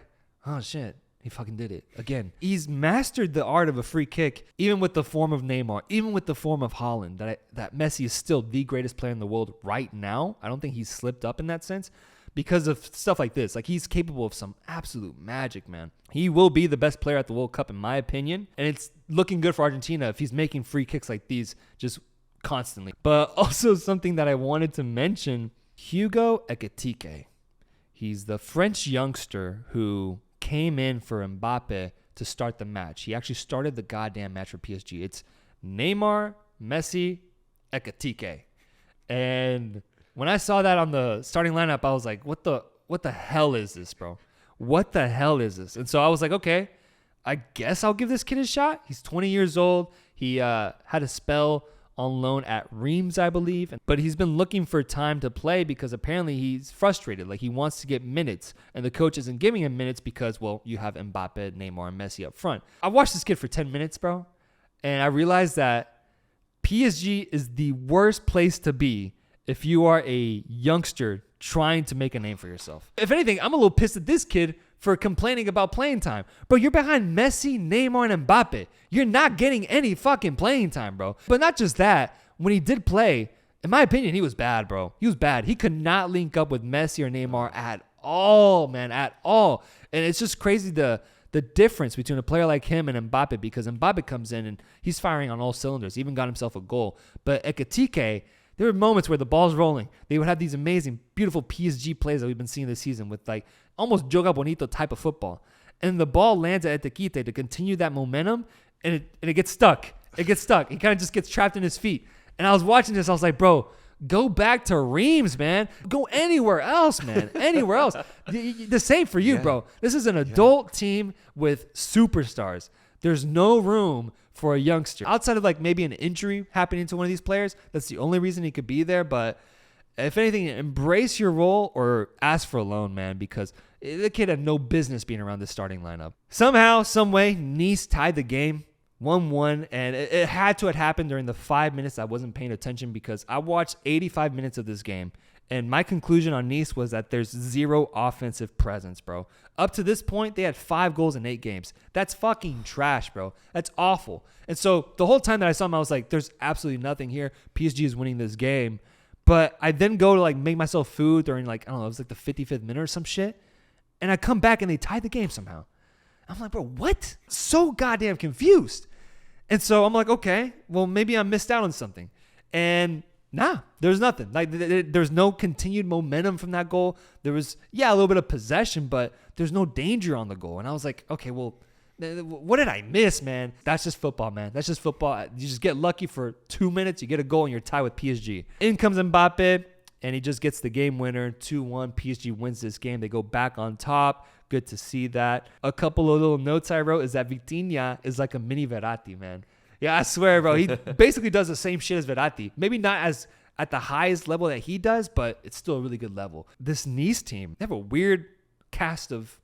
oh, shit. He fucking did it again. He's mastered the art of a free kick, even with the form of Neymar, even with the form of Haaland, that Messi is still the greatest player in the world right now. I don't think he's slipped up in that sense. because of stuff like this. Like, he's capable of some absolute magic, man. He will be the best player at the World Cup, in my opinion. And it's looking good for Argentina if he's making free kicks like these just constantly. But also something that I wanted to mention, Hugo Ekitiké. He's the French youngster who came in for Mbappe to start the match. He actually started the goddamn match for PSG. It's Neymar, Messi, Ekitiké. And when I saw that on the starting lineup, I was like, what the hell is this, bro? What the hell is this? And so I was like, okay, I guess I'll give this kid a shot. He's 20 years old. He had a spell on loan at Reims, I believe. But he's been looking for time to play because apparently he's frustrated. Like, he wants to get minutes. And the coach isn't giving him minutes because, well, you have Mbappe, Neymar, and Messi up front. I watched this kid for 10 minutes, bro. And I realized that PSG is the worst place to be if you are a youngster trying to make a name for yourself. If anything, I'm a little pissed at this kid for complaining about playing time. Bro, you're behind Messi, Neymar, and Mbappe. You're not getting any fucking playing time, bro. But not just that, when he did play, in my opinion, he was bad, bro. He was bad. He could not link up with Messi or Neymar at all, man, at all. And it's just crazy the difference between a player like him and Mbappe, because Mbappe comes in and he's firing on all cylinders, even got himself a goal. But Ekitiké, there were moments where the ball's rolling. They would have these amazing, beautiful PSG plays that we've been seeing this season with like almost Joga Bonito type of football. And the ball lands at Ekitiké to continue that momentum, and it gets stuck. It gets stuck. He kind of just gets trapped in his feet. And I was watching this. I was like, bro, go back to Reims, man. Go anywhere else, man. Anywhere else. The same for you, bro. This is an adult team with superstars. There's no room for a youngster. Outside of like maybe an injury happening to one of these players, that's the only reason he could be there. But if anything, embrace your role or ask for a loan, man, because the kid had no business being around this starting lineup. Somehow, some way, Nice tied the game 1-1, and it had to have happened during the 5 minutes I wasn't paying attention, because I watched 85 minutes of this game, and my conclusion on Nice was that there's zero offensive presence, bro. Up to this point, they had 5 goals in 8 games. That's fucking trash, bro. That's awful. And so the whole time that I saw them, I was like, there's absolutely nothing here. PSG is winning this game. But I then go to like make myself food during like, I don't know, it was like the 55th minute or some shit. And I come back and they tied the game somehow. I'm like, bro, what? So goddamn confused. And so I'm like, okay, well, maybe I missed out on something. And nah, there's nothing. Like, there's no continued momentum from that goal. There was, a little bit of possession, but there's no danger on the goal. And I was like, okay, well, what did I miss, man? That's just football, man. That's just football. You just get lucky for 2 minutes, you get a goal, and you're tied with PSG. In comes Mbappe, and he just gets the game winner, 2-1. PSG wins this game. They go back on top. Good to see that. A couple of little notes I wrote is that Vitinha is like a mini Verratti, man. Yeah, I swear, bro. He basically does the same shit as Verratti. Maybe not as at the highest level that he does, but it's still a really good level. This Nice team, they have a weird cast of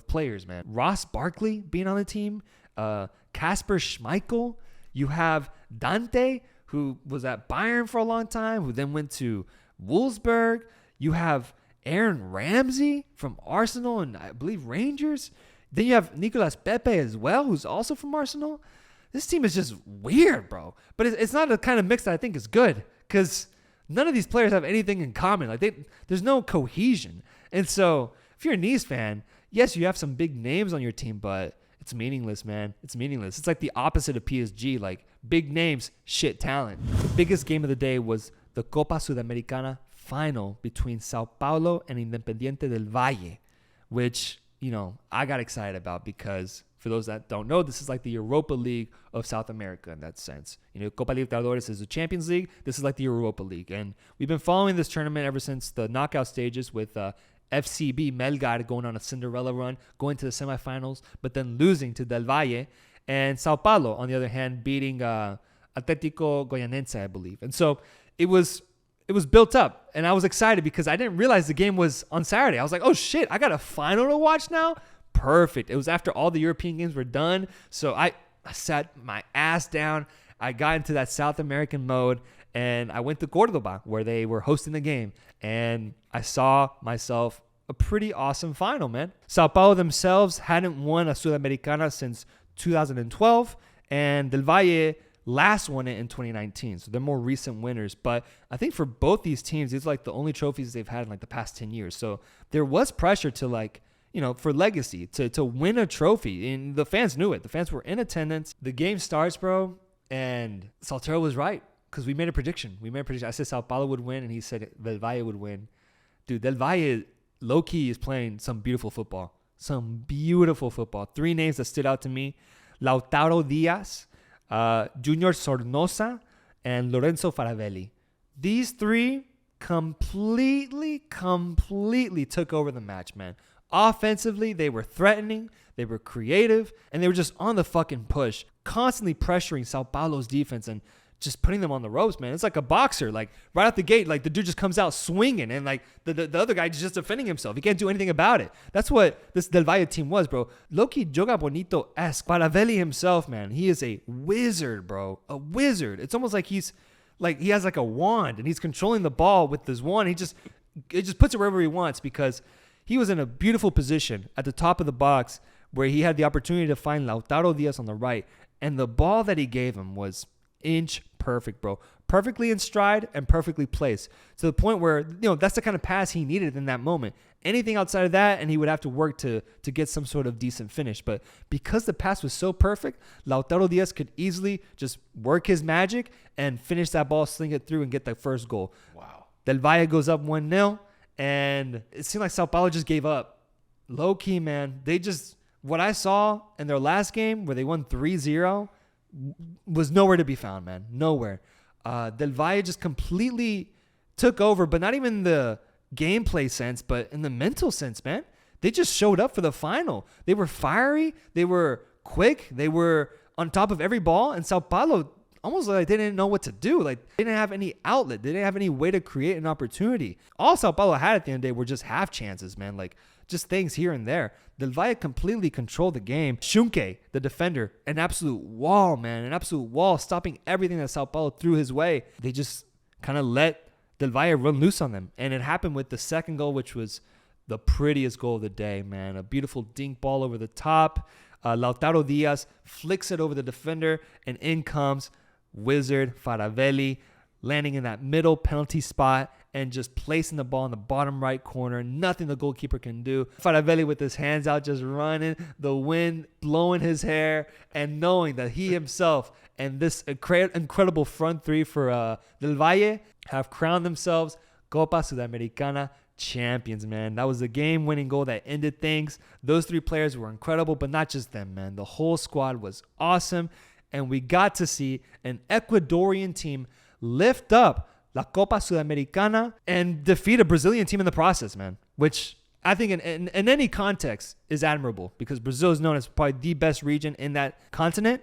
players, man. Ross Barkley being on the team. Kasper Schmeichel. You have Dante, who was at Bayern for a long time, who then went to Wolfsburg. You have Aaron Ramsey from Arsenal and I believe Rangers. Then you have Nicolas Pepe as well, who's also from Arsenal. This team is just weird, bro. But it's not the kind of mix that I think is good, because none of these players have anything in common. Like, there's no cohesion. And so if you're a Nice fan, yes, you have some big names on your team, but it's meaningless, man. It's meaningless. It's like the opposite of PSG, like big names, shit talent. The biggest game of the day was the Copa Sudamericana final between São Paulo and Independiente del Valle, which, I got excited about because, for those that don't know, this is like the Europa League of South America in that sense. Copa Libertadores is the Champions League. This is like the Europa League. And we've been following this tournament ever since the knockout stages with FCB Melgar going on a Cinderella run, going to the semifinals, but then losing to Del Valle. And Sao Paulo, on the other hand, beating Atlético Goianense, I believe. And so it was built up, and I was excited because I didn't realize the game was on Saturday. I was like, oh shit, I got a final to watch now? Perfect. It was after all the European games were done. So I sat my ass down. I got into that South American mode, and I went to Cordoba where they were hosting the game, and I saw myself a pretty awesome final, man. Sao Paulo themselves hadn't won a Sudamericana since 2012, and Del Valle last won it in 2019. So they're more recent winners. But I think for both these teams, these are like the only trophies they've had in like the past 10 years. So there was pressure to like, you know, for legacy, to win a trophy. And the fans knew it. The fans were in attendance. The game starts, bro. And Saltero was right because we made a prediction. I said São Paulo would win, and he said Del Valle would win. Dude, Del Valle, low-key, is playing some beautiful football. Three names that stood out to me: Lautaro Diaz, Junior Sornosa, and Lorenzo Faravelli. These three completely took over the match, man. Offensively, they were threatening, they were creative, and they were just on the fucking push, constantly pressuring São Paulo's defense and just putting them on the ropes, man. It's like a boxer. Like, right out the gate, like, the dude just comes out swinging, and, like, the other guy just defending himself. He can't do anything about it. That's what this Del Valle team was, bro. Loki Joga Bonito-esque. Faravelli himself, man, he is a wizard, bro. A wizard. It's almost like he has, like, a wand, and he's controlling the ball with this wand. It just puts it wherever he wants because he was in a beautiful position at the top of the box where he had the opportunity to find Lautaro Diaz on the right. And the ball that he gave him was inch perfect, bro. Perfectly in stride and perfectly placed to the point where, you know, that's the kind of pass he needed in that moment. Anything outside of that, and he would have to work to get some sort of decent finish. But because the pass was so perfect, Lautaro Diaz could easily just work his magic and finish that ball, sling it through, and get the first goal. Wow. Del Valle goes up 1-0. And it seemed like São Paulo just gave up. Low-key, man. They just, what I saw in their last game where they won 3-0 was nowhere to be found, man. Nowhere. Del Valle just completely took over, but not even the gameplay sense, but in the mental sense, man. They just showed up for the final. They were fiery. They were quick. They were on top of every ball. And São Paulo almost like they didn't know what to do. Like, they didn't have any outlet. They didn't have any way to create an opportunity. All São Paulo had at the end of the day were just half chances, man. Like, just things here and there. Del Valle completely controlled the game. Schunke, the defender, an absolute wall, man. An absolute wall, stopping everything that São Paulo threw his way. They just kind of let Del Valle run loose on them. And it happened with the second goal, which was the prettiest goal of the day, man. A beautiful dink ball over the top. Lautaro Diaz flicks it over the defender, and in comes wizard Faravelli, landing in that middle penalty spot and just placing the ball in the bottom right corner. Nothing the goalkeeper can do. Faravelli with his hands out, just running, the wind blowing his hair, and knowing that he himself and this incredible front three for Del Valle have crowned themselves Copa Sudamericana champions, man. That was the game-winning goal that ended things. Those three players were incredible, but not just them, man. The whole squad was awesome. And we got to see an Ecuadorian team lift up La Copa Sudamericana and defeat a Brazilian team in the process, man. Which I think in any context is admirable because Brazil is known as probably the best region in that continent.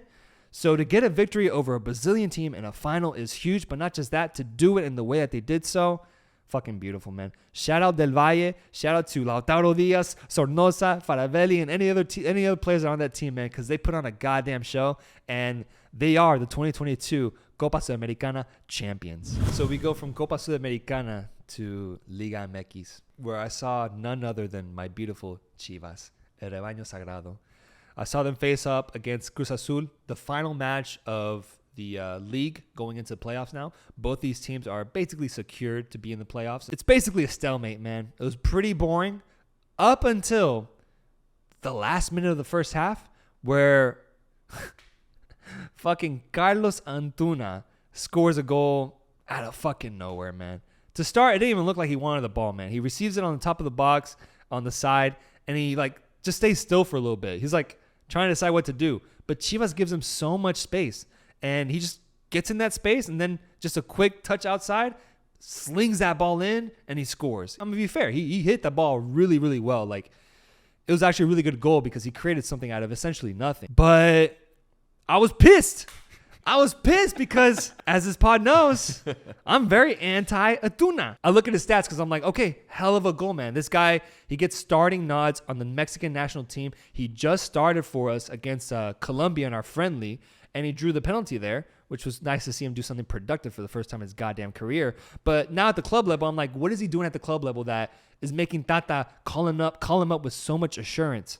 So to get a victory over a Brazilian team in a final is huge. But not just that, to do it in the way that they did so, fucking beautiful, man. Shout out Del Valle. Shout out to Lautaro Diaz, Sornosa, Faravelli, and any other players on that team, man, because they put on a goddamn show, and they are the 2022 Copa Sudamericana champions. So we go from Copa Sudamericana to Liga MX, where I saw none other than my beautiful Chivas, El Rebaño Sagrado. I saw them face up against Cruz Azul, the final match of the league going into the playoffs now. Both these teams are basically secured to be in the playoffs. It's basically a stalemate, man. It was pretty boring up until the last minute of the first half where fucking Carlos Antuna scores a goal out of fucking nowhere, man. To start, it didn't even look like he wanted the ball, man. He receives it on the top of the box on the side, and he like just stays still for a little bit. He's like trying to decide what to do. But Chivas gives him so much space. And he just gets in that space, and then just a quick touch outside, slings that ball in, and he scores. I'm going to be fair. He hit the ball really, really well. Like, it was actually a really good goal because he created something out of essentially nothing. But I was pissed. Because, as this pod knows, I'm very anti-Antuna. I look at his stats because I'm like, okay, hell of a goal, man. This guy, he gets starting nods on the Mexican national team. He just started for us against Colombia in our friendly, and he drew the penalty there, which was nice to see him do something productive for the first time in his goddamn career. But now at the club level, I'm like, what is he doing at the club level that is making Tata call him up with so much assurance?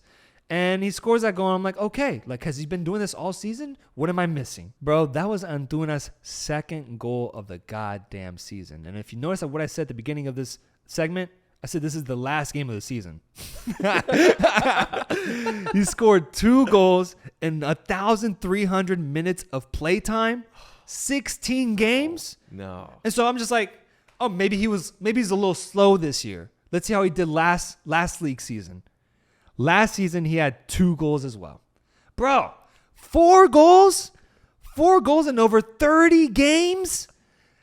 And he scores that goal. And I'm like, okay, like, has he been doing this all season? What am I missing? Bro, that was Antuna's second goal of the goddamn season. And if you notice what I said at the beginning of this segment, I said this is the last game of the season. He scored 2 goals in 1,300 minutes of playtime, 16 games. No. And so I'm just like, oh, maybe he's a little slow this year. Let's see how he did last league season. Last season, he had 2 goals as well. Bro, 4 goals? 4 goals in over 30 games?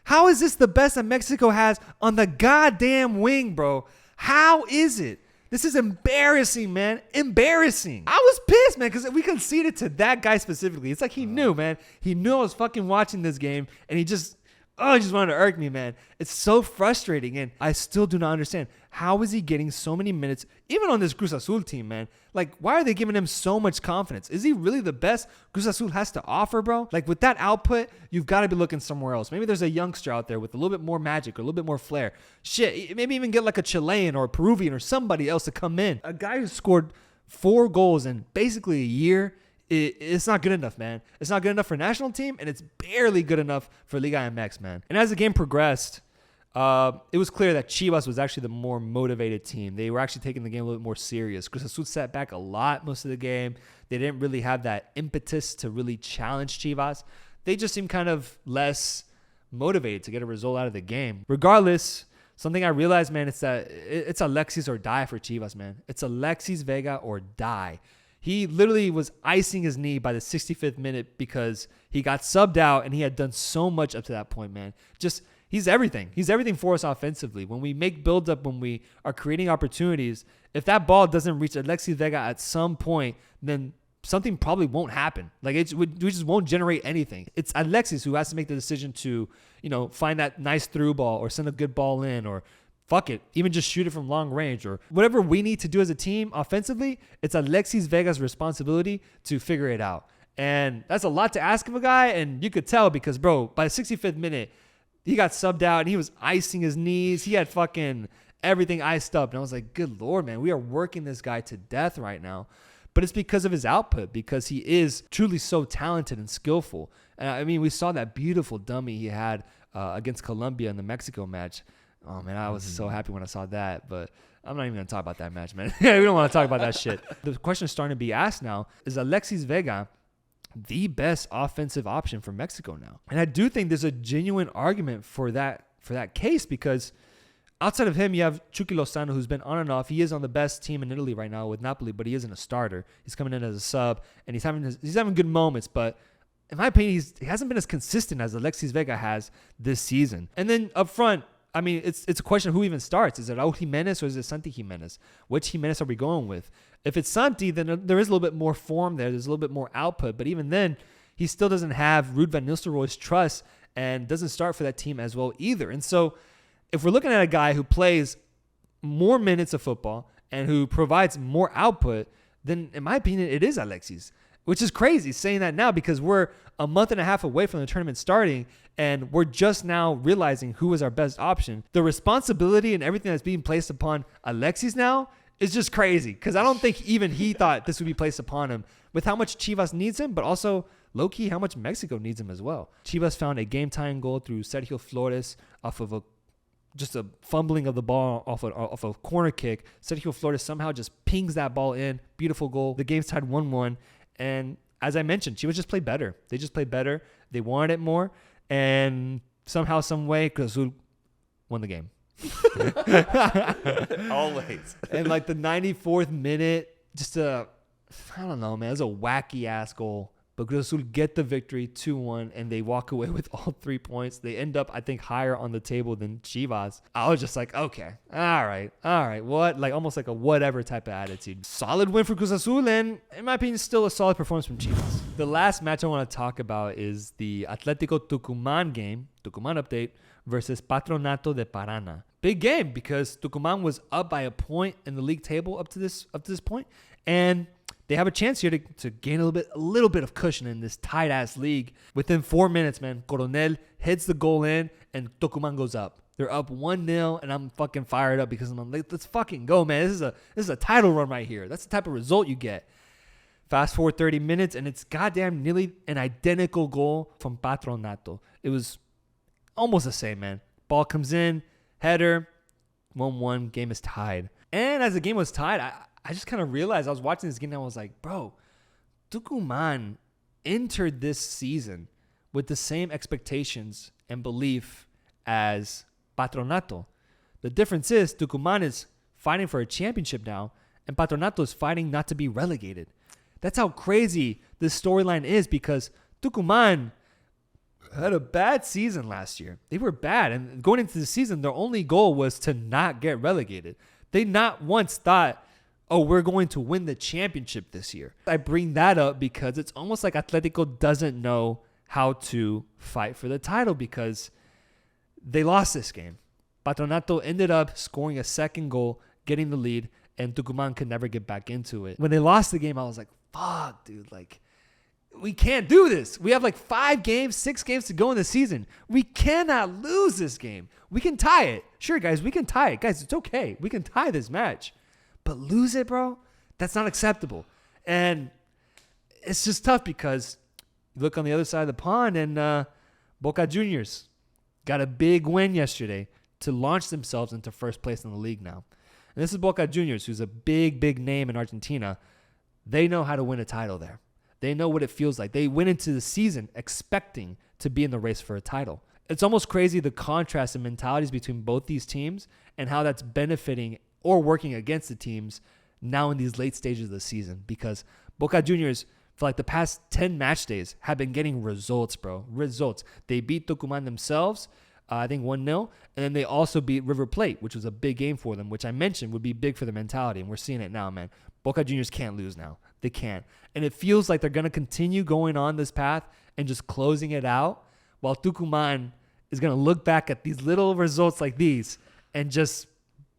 How is this the best that Mexico has on the goddamn wing, bro? How is it? This is embarrassing, man. Embarrassing. I was pissed, man, because we conceded to that guy specifically. It's like he knew, man. He knew I was fucking watching this game, and he just wanted to irk me, man. It's so frustrating, and I still do not understand. How is he getting so many minutes, even on this Cruz Azul team, man? Like, why are they giving him so much confidence? Is he really the best Cruz Azul has to offer, bro? Like, with that output, you've got to be looking somewhere else. Maybe there's a youngster out there with a little bit more magic or a little bit more flair. Shit, maybe even get like a Chilean or a Peruvian or somebody else to come in. A guy who scored 4 goals in basically a year, it's not good enough, man. It's not good enough for national team, and it's barely good enough for Liga MX, man. And as the game progressed, it was clear that Chivas was actually the more motivated team. They were actually taking the game a little bit more serious. Cruz Azul sat back a lot most of the game. They didn't really have that impetus to really challenge Chivas. They just seemed kind of less motivated to get a result out of the game. Regardless, something I realized, man, it's Alexis or die for Chivas, man. It's Alexis Vega or die. He literally was icing his knee by the 65th minute because he got subbed out and he had done so much up to that point, man. He's everything. He's everything for us offensively. When we make build-up, when we are creating opportunities, if that ball doesn't reach Alexis Vega at some point, then something probably won't happen. Like, we just won't generate anything. It's Alexis who has to make the decision to, find that nice through ball or send a good ball in or fuck it, even just shoot it from long range or whatever we need to do as a team offensively. It's Alexis Vega's responsibility to figure it out. And that's a lot to ask of a guy. And you could tell because, bro, by the 65th minute, he got subbed out and he was icing his knees. He had fucking everything iced up. And I was like, good Lord, man, we are working this guy to death right now. But it's because of his output, because he is truly so talented and skillful. And I mean, we saw that beautiful dummy he had against Colombia in the Mexico match. Oh, man, I was so happy when I saw that. But I'm not even going to talk about that match, man. We don't want to talk about that shit. The question is starting to be asked now, is Alexis Vega the best offensive option for Mexico now? And I do think there's a genuine argument for that case because outside of him, you have Chucky Lozano, who's been on and off. He is on the best team in Italy right now with Napoli, but he isn't a starter. He's coming in as a sub, and he's having good moments, but in my opinion, he hasn't been as consistent as Alexis Vega has this season. And then up front, I mean, it's a question of who even starts. Is it Raul Jimenez or is it Santi Jimenez? Which Jimenez are we going with? If it's Santi, then there is a little bit more form there. There's a little bit more output. But even then, he still doesn't have Ruud van Nistelrooy's trust and doesn't start for that team as well either. And so if we're looking at a guy who plays more minutes of football and who provides more output, then in my opinion, it is Alexis. Which is crazy saying that now because we're a month and a half away from the tournament starting and we're just now realizing who is our best option. The responsibility and everything that's being placed upon Alexis now is just crazy because I don't think even he thought this would be placed upon him with how much Chivas needs him, but also low-key how much Mexico needs him as well. Chivas found a game-tying goal through Sergio Flores off of just a fumbling of the ball off a corner kick. Sergio Flores somehow just pings that ball in. Beautiful goal. The game's tied 1-1. And as I mentioned, Chivas just played better. They just played better. They wanted it more. And somehow, some way, Cruz Azul won the game. Always. And like the 94th minute, I don't know, man. It was a wacky-ass goal. But Cruz Azul get the victory 2-1, and they walk away with all 3 points. They end up, I think, higher on the table than Chivas. I was just like, okay, all right, what? Like almost like a whatever type of attitude. Solid win for Cruz Azul, and in my opinion, still a solid performance from Chivas. The last match I want to talk about is the Atlético Tucuman game, Tucuman update, versus Patronato de Paraná. Big game because Tucuman was up by a point in the league table up to this point, and they have a chance here to gain a little bit of cushion in this tight-ass league. Within 4 minutes, man, Coronel hits the goal in, and Tucuman goes up. They're up 1-0, and I'm fucking fired up because I'm like, let's fucking go, man. This is a title run right here. That's the type of result you get. Fast forward 30 minutes, and it's goddamn nearly an identical goal from Patronato. It was almost the same, man. Ball comes in, header, 1-1, game is tied. And as the game was tied, I just kind of realized, I was watching this game and I was like, bro, Tucuman entered this season with the same expectations and belief as Patronato. The difference is Tucuman is fighting for a championship now, and Patronato is fighting not to be relegated. That's how crazy this storyline is, because Tucuman had a bad season last year. They were bad, and going into the season, their only goal was to not get relegated. They not once thought, oh, we're going to win the championship this year. I bring that up because it's almost like Atletico doesn't know how to fight for the title, because they lost this game. Patronato ended up scoring a second goal, getting the lead, and Tucuman could never get back into it. When they lost the game, I was like, fuck, dude, like, we can't do this. We have like 6 games to go in the season. We cannot lose this game. We can tie it. Sure, guys, we can tie it. Guys, it's okay. We can tie this match. But lose it, bro, that's not acceptable. And it's just tough because you look on the other side of the pond, and Boca Juniors got a big win yesterday to launch themselves into first place in the league now. And this is Boca Juniors, who's a big, big name in Argentina. They know how to win a title there. They know what it feels like. They went into the season expecting to be in the race for a title. It's almost crazy the contrast in mentalities between both these teams and how that's benefiting or working against the teams now in these late stages of the season, because Boca Juniors, for like the past 10 match days, have been getting results, bro. Results. They beat Tucuman themselves, I think 1-0, and then they also beat River Plate, which was a big game for them, which I mentioned would be big for their mentality, and we're seeing it now, man. Boca Juniors can't lose now. They can't. And it feels like they're going to continue going on this path and just closing it out, while Tucuman is going to look back at these little results like these and just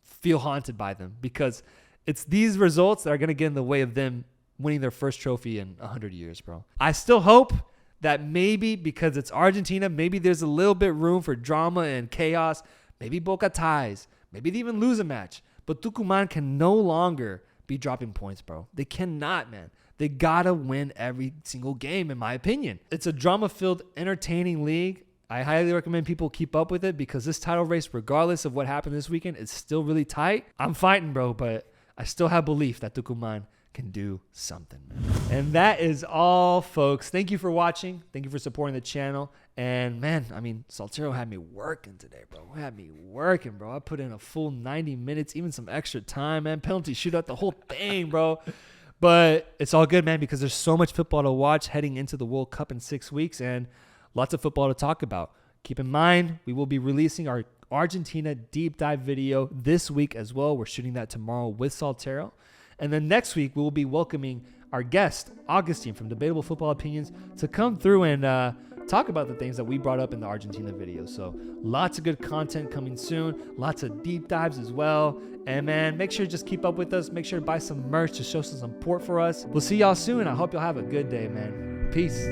feel haunted by them, because it's these results that are going to get in the way of them winning their first trophy in 100 years, bro. I still hope that maybe, because it's Argentina, maybe there's a little bit room for drama and chaos. Maybe Boca ties. Maybe they even lose a match. But Tucuman can no longer be dropping points, bro. They cannot, man. They got to win every single game, in my opinion. It's a drama-filled, entertaining league. I highly recommend people keep up with it, because this title race, regardless of what happened this weekend, is still really tight. I'm fighting, bro, but I still have belief that Tucuman can do something. And that is all, folks. Thank you for watching. Thank you for supporting the channel. And man, I mean, Saltero had me working today, bro. He had me working, bro. I put in a full 90 minutes, even some extra time, man. Penalty shootout, the whole thing, bro. But it's all good, man, because there's so much football to watch heading into the World Cup in 6 weeks, and lots of football to talk about. Keep in mind, we will be releasing our Argentina deep dive video this week as well. We're shooting that tomorrow with Saltero. And then next week, we will be welcoming our guest, Augustine from Debatable Football Opinions, to come through and talk about the things that we brought up in the Argentina video. So lots of good content coming soon. Lots of deep dives as well. And man, make sure to just keep up with us. Make sure to buy some merch to show some support for us. We'll see y'all soon. I hope y'all have a good day, man. Peace.